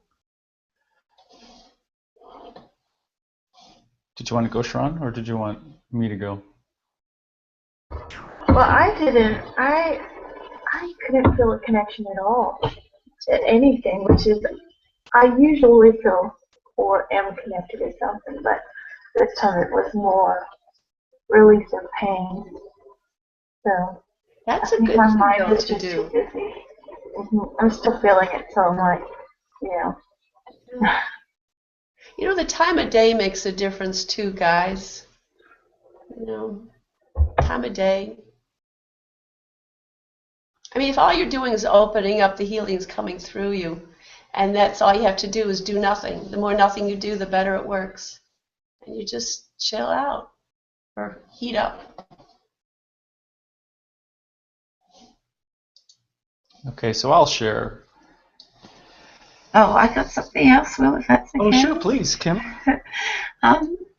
Did you want to go, Shran, or did you want me to go? Well, I didn't. I couldn't feel a connection at all to anything, which is I usually feel or am connected to something, but this time it was more release of pain. So That's I a think good my thing, mind though, is to just too do. busy. I'm still feeling it, so I'm like, you know. You know, the time of day makes a difference too, guys. You know, time of day. I mean, if all you're doing is opening up, the healing's coming through you, and that's all you have to do is do nothing. The more nothing you do, the better it works. And you just chill out or heat up. Okay, so I'll share. Oh, I got something else, Will, if that's okay. Oh, sure, please, Kim.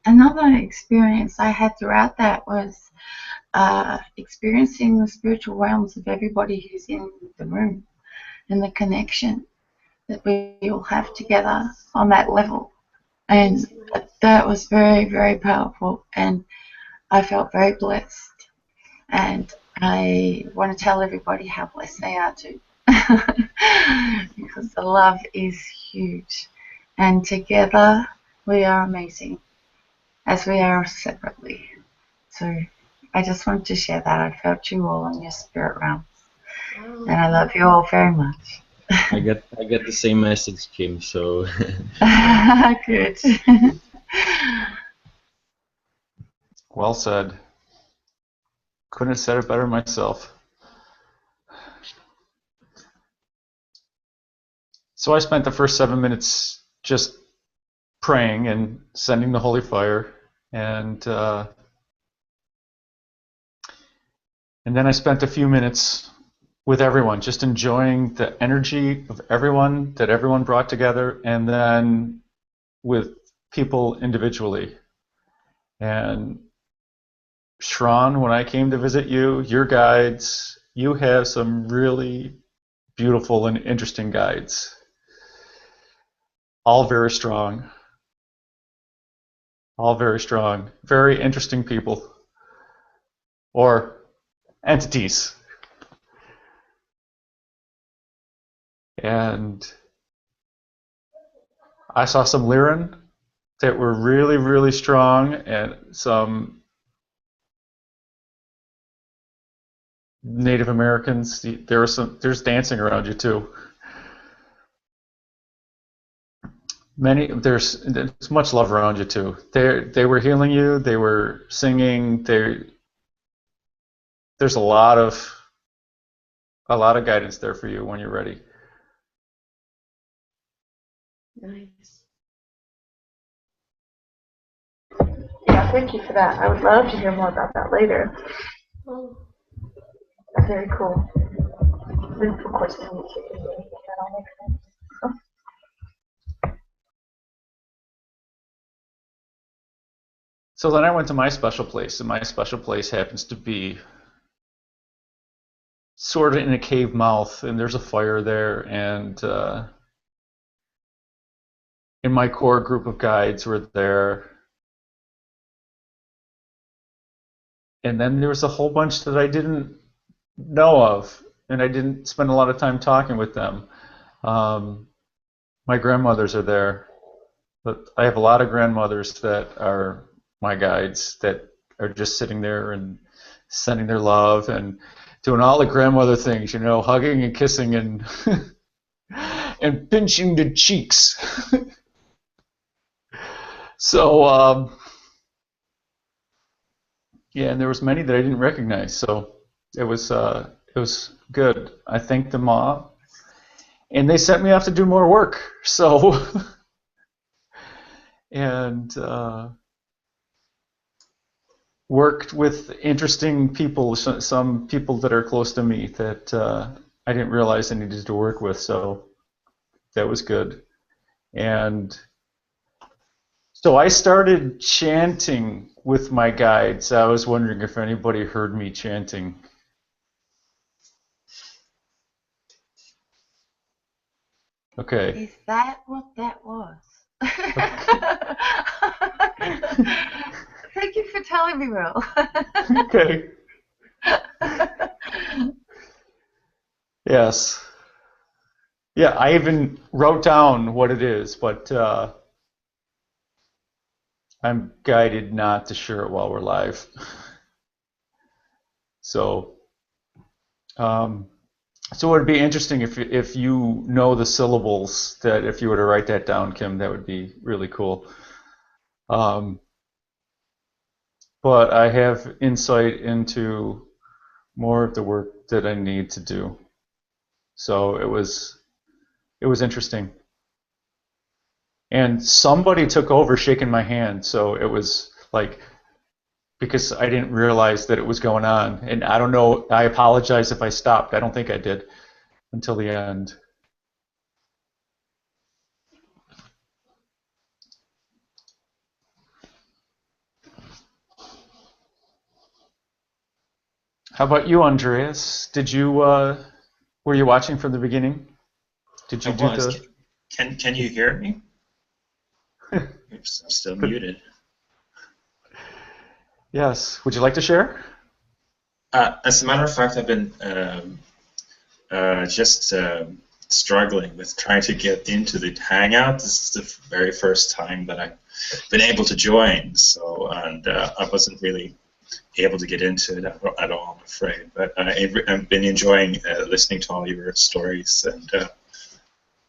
Another experience I had throughout that was experiencing the spiritual realms of everybody who's in the room and the connection that we all have together on that level. And that was very, very powerful, and I felt very blessed. And I want to tell everybody how blessed they are too. Because the love is huge. And together we are amazing, as we are separately. So I just wanted to share that. I felt you all in your spirit realms. And I love you all very much. I get the same message, Kim, so Good. Well said. Couldn't have said it better myself. So I spent the first 7 minutes just praying and sending the holy fire, and then I spent a few minutes with everyone, just enjoying the energy of everyone that everyone brought together, and then with people individually. And Shran, when I came to visit you, your guides, you have some really beautiful and interesting guides. All very strong. All very strong. Very interesting people. Or entities. And I saw some Lyran that were really, really strong, and some Native Americans. There's dancing around you too. There's much love around you too. They were healing you. They were singing. There's a lot of guidance there for you when you're ready. Nice. Yeah, thank you for that. I would love to hear more about that later. Oh. That's very cool. Then, of course, when you take it, that all makes sense. So then I went to my special place, and my special place happens to be sort of in a cave mouth, and there's a fire there, and my core group of guides were there. And then there was a whole bunch that I didn't know of, and I didn't spend a lot of time talking with them. My grandmothers are there, but I have a lot of grandmothers that are my guides that are just sitting there and sending their love and doing all the grandmother things, hugging and kissing and and pinching the cheeks. So yeah, and there was many that I didn't recognize, so it was good. I thanked them all, and they sent me off to do more work. So and worked with interesting people, some people that are close to me that I didn't realize I needed to work with. So that was good. And so I started chanting with my guides. I was wondering if anybody heard me chanting. Okay. Is that what that was? Thank you for telling me, Will. Okay. Yes. Yeah, I even wrote down what it is, but I'm guided not to share it while we're live. So, so it would be interesting if you know the syllables, that if you were to write that down, Kim, that would be really cool. But I have insight into more of the work that I need to do. So it was interesting. And somebody took over shaking my hand, so it was like, because I didn't realize that it was going on. And I don't know, I apologize if I stopped. I don't think I did until the end. How about you, Andreas? Did you were you watching from the beginning? Did you do the? Can you hear me? Oops, I'm still muted. Yes. Would you like to share? As a matter of fact, I've been just struggling with trying to get into the Hangout. This is the very first time that I've been able to join, so I wasn't really able to get into it at all, I'm afraid. But I've been enjoying listening to all your stories, and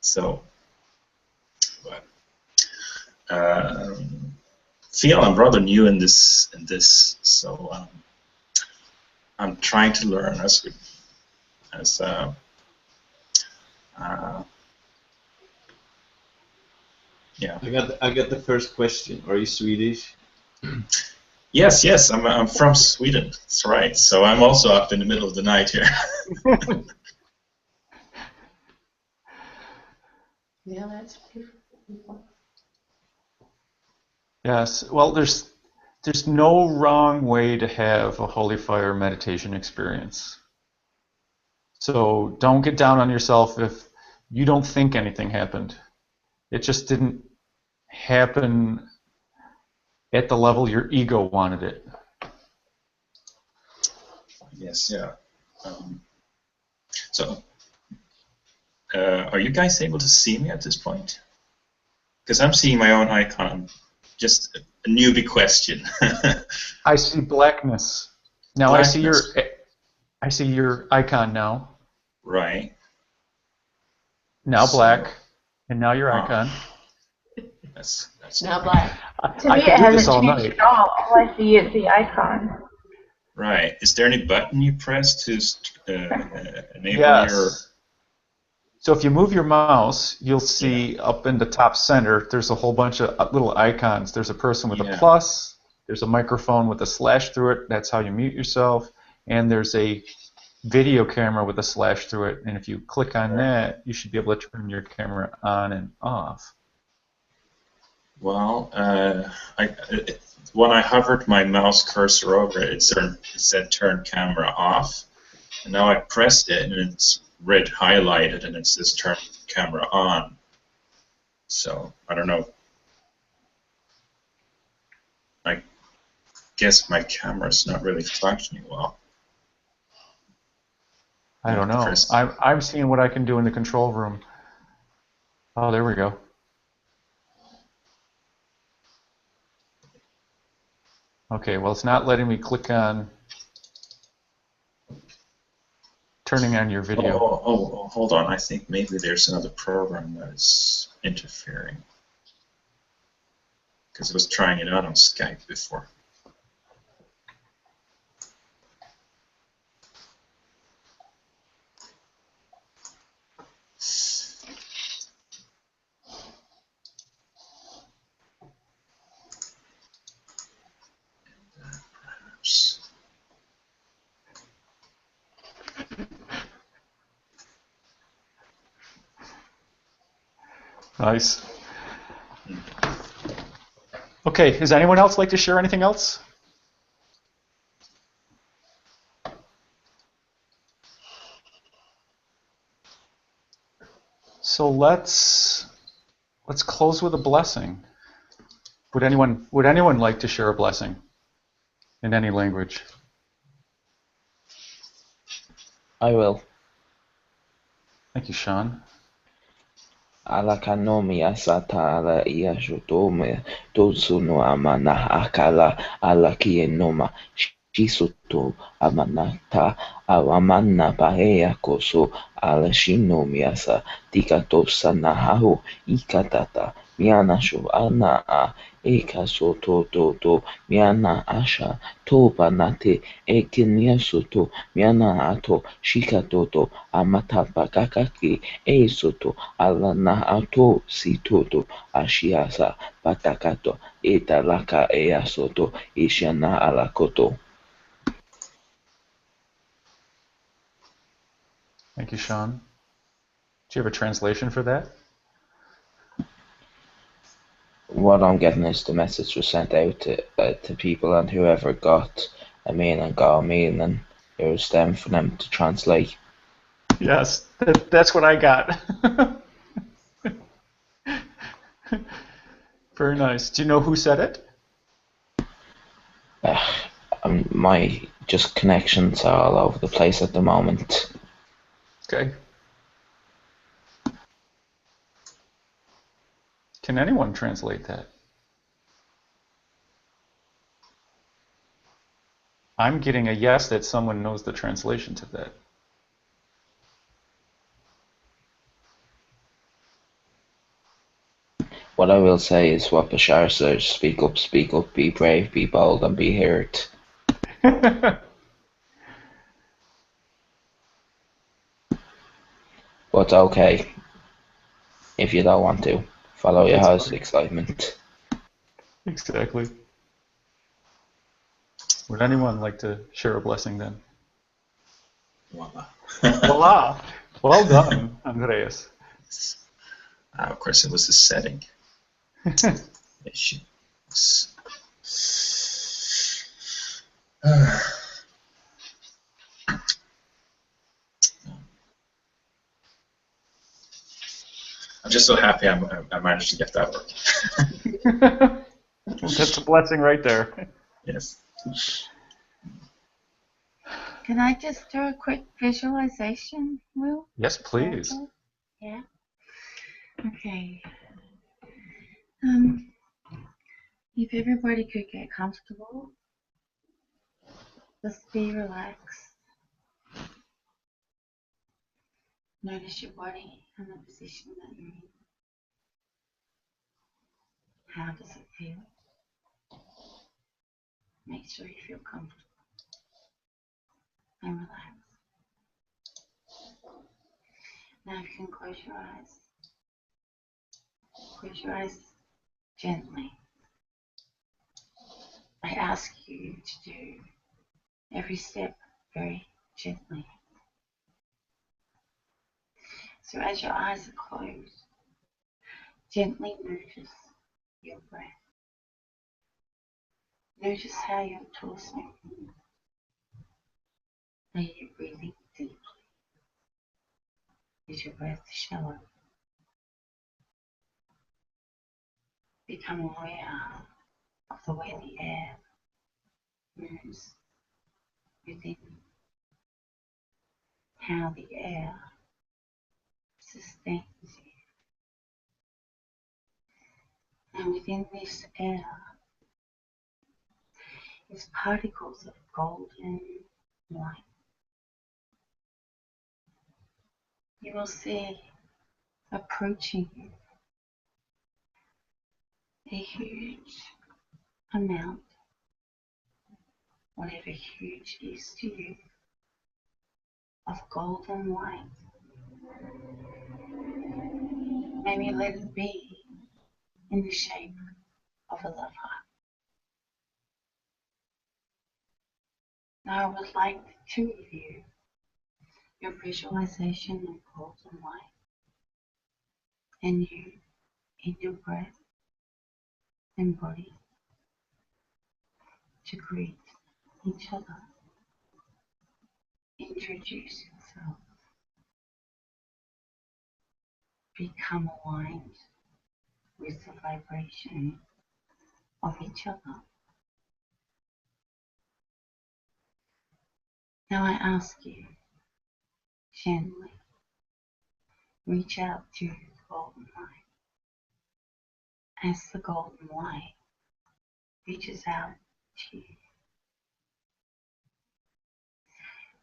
so. Feel I'm rather new in this, so I'm trying to learn as yeah. I got the first question. Are you Swedish? Yes, I'm from Sweden. That's right. So I'm also up in the middle of the night here. Yeah, that's. Yes. Well, there's no wrong way to have a holy fire meditation experience. So don't get down on yourself if you don't think anything happened. It just didn't happen at the level your ego wanted it. Yes, yeah. So, are you guys able to see me at this point? Because I'm seeing my own icon. Just a newbie question. I see blackness. Now Blackness. I see your icon now. Right. Now So, black, and now your icon. That's Now black. To I me, could it do this hasn't all changed night. at all. All I see is the icon. right. Is there any button you press to enable Yes. your? So if you move your mouse, you'll see up in the top center, there's a whole bunch of little icons. There's a person with a plus. There's a microphone with a slash through it. That's how you mute yourself. And there's a video camera with a slash through it. And if you click on that, you should be able to turn your camera on and off. Well, when I hovered my mouse cursor over it, it said turn camera off. And now I pressed it, and it's red highlighted, and it says turn camera on. So, I don't know. I guess my camera's not really functioning well. I don't know. I'm seeing what I can do in the control room. Oh, there we go. Okay, well, it's not letting me click on turning on your video. Oh, hold on. I think maybe there's another program that is interfering. Because I was trying it out on Skype before. Perhaps. Nice. Okay, does anyone else like to share anything else? So let's close with a blessing. Would anyone like to share a blessing in any language? I will. Thank you, Sean. Ala kanomia sata ala iashutome tosuno amana akala ala kienoma shisuto amanata awamana paea koso ala shinomiasa tikatosa nahahu ikatata miana sho ana a ekaso to miana asha topa nate ekeniasoto miana ato shikatoto amatapa kakaki esoto ala na ato sitoto ashiasa patakato etalaka easoto ishana alakoto. Thank you, Sean. Do you have a translation for that? What I'm getting is the message was sent out to people, and whoever got a meaning got a meaning, and it was them for them to translate. Yes, that's what I got. Very nice. Do you know who said it? My just connections are all over the place at the moment. Okay. Can anyone translate that? I'm getting a yes that someone knows the translation to that. What I will say is what Bashar says, speak up, be brave, be bold, and be heard. But okay if you don't want to. Follow your That's heart's fine. excitement. Exactly. Would anyone like to share a blessing then? Voila. Voila! Well done, Andreas. Of course, it was the setting. Issue. I'm just so happy I managed to get that working. That's a blessing right there. Yes. Can I just do a quick visualization, Will? Yes, please. Yeah. Okay. If everybody could get comfortable, just be relaxed. Notice your body and the position that you're in. How does it feel? Make sure you feel comfortable and relaxed. Now you can close your eyes. Close your eyes gently. I ask you to do every step very gently. So as your eyes are closed, gently notice your breath. Notice how your torso moves. Are you breathing deeply? Is your breath shallow? Become aware of the way the air moves within you, how the air sustains you. And within this air is particles of golden light. You will see approaching you a huge amount, whatever huge is to you, of golden light. Maybe let it be in the shape of a love heart. Now I would like to review your visualization of golden light and you in your breath and body to greet each other. Introduce yourself. Become aligned with the vibration of each other. Now I ask you, gently, reach out to the golden light. As the golden light reaches out to you,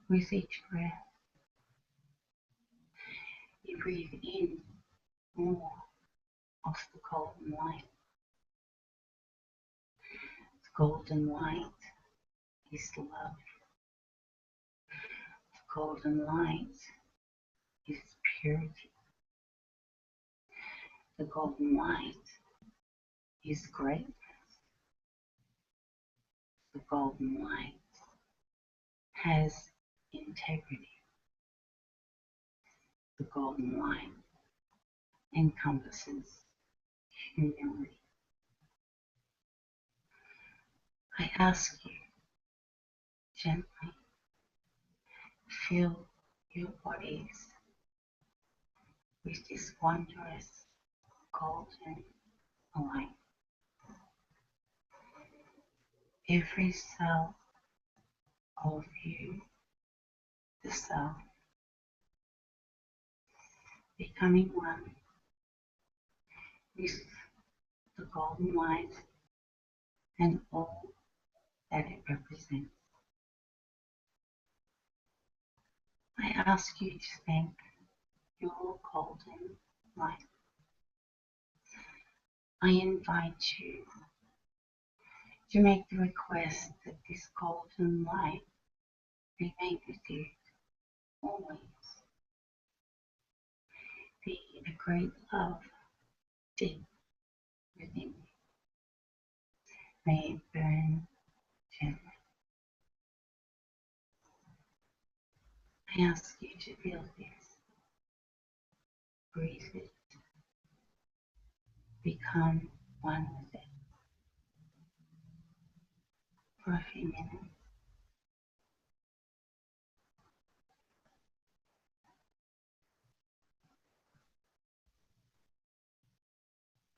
with each breath, you breathe in more of the golden light. The golden light is love. The golden light is purity. The golden light is greatness. The golden light has integrity. The golden light encompasses humility. I ask you gently, fill your bodies with this wondrous golden light. Every cell of you, the cell, becoming one with the golden light and all that it represents. I ask you to thank your golden light. I invite you to make the request that this golden light remain with you always. a great love deep within you. May it burn gently. I ask you to feel this. Breathe it. Become one with it for a few minutes.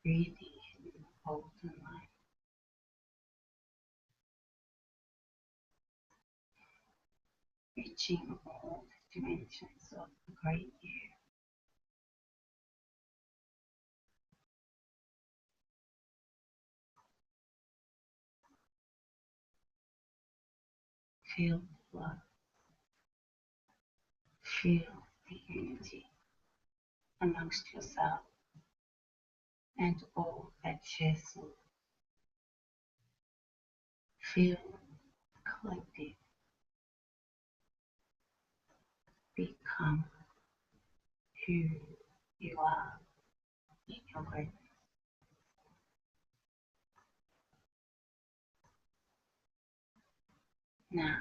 Breathing in hold the light, reaching all the dimensions of the great you. Feel the love. Feel the unity amongst yourself and all that shares soul. Feel the collective become who you are in your greatness. Now,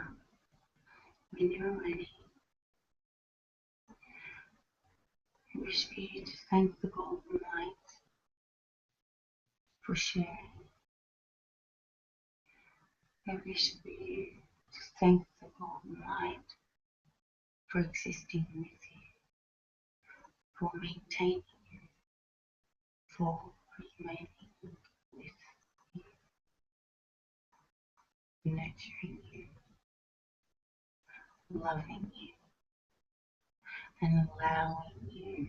when you're ready, I wish for you to thank the golden light for sharing. I wish for you to thank the golden light for existing with you, for maintaining you, for remaining with you, nurturing you, loving you, and allowing you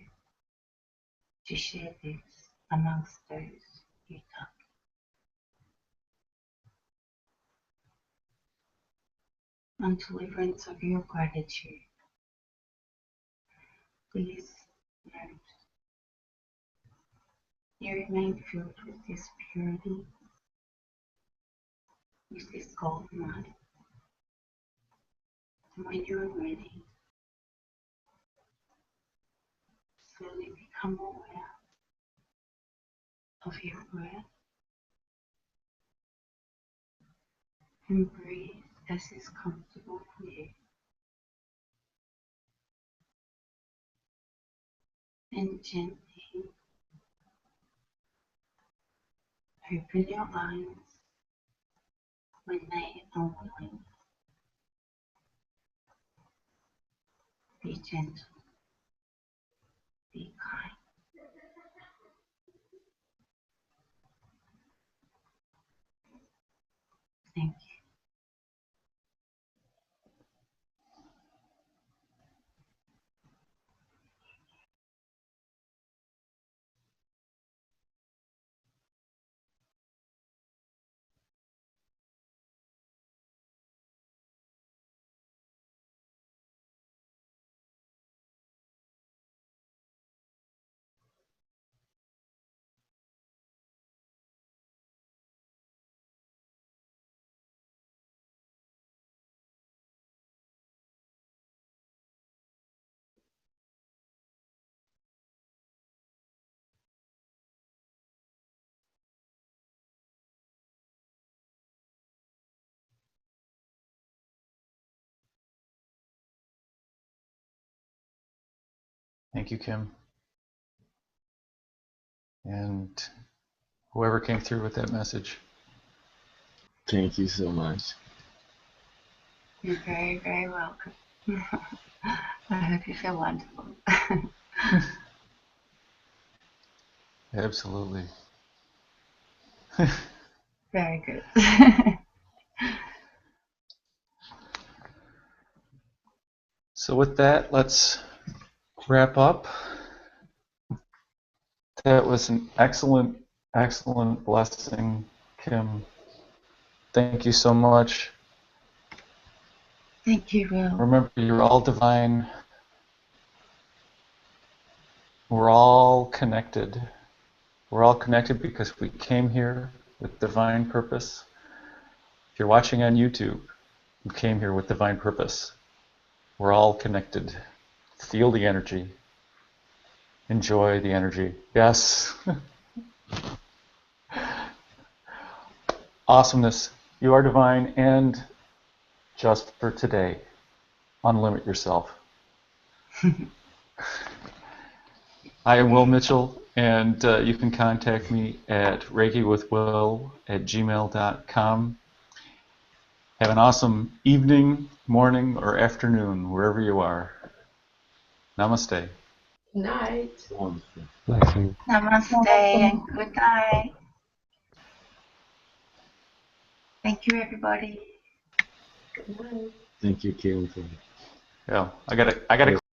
to share this amongst those you touch. On deliverance of your gratitude, please note you remain filled with this purity, with this golden light. And when you are ready, slowly become aware of your breath and breathe as is comfortable for you. And gently open your eyes when they are willing. Be gentle, be kind. Thank you. Thank you, Kim. And whoever came through with that message. Thank you so much. You're very, very welcome. I hope you feel wonderful. Absolutely. Very good. So with that, let's wrap up. That was an excellent, excellent blessing, Kim. Thank you so much. Thank you, Will. Remember, you're all divine. We're all connected. We're all connected because we came here with divine purpose. If you're watching on YouTube, you came here with divine purpose. We're all connected. Feel the energy. Enjoy the energy. Yes. Awesomeness. You are divine, and just for today, unlimit yourself. I am Will Mitchell, and you can contact me at reikiwithwill@gmail.com. Have an awesome evening, morning, or afternoon, wherever you are. Namaste. Night. Blessing. Namaste and good night. Thank you, everybody. Good night. Thank you, Kim, for Yeah, I gotta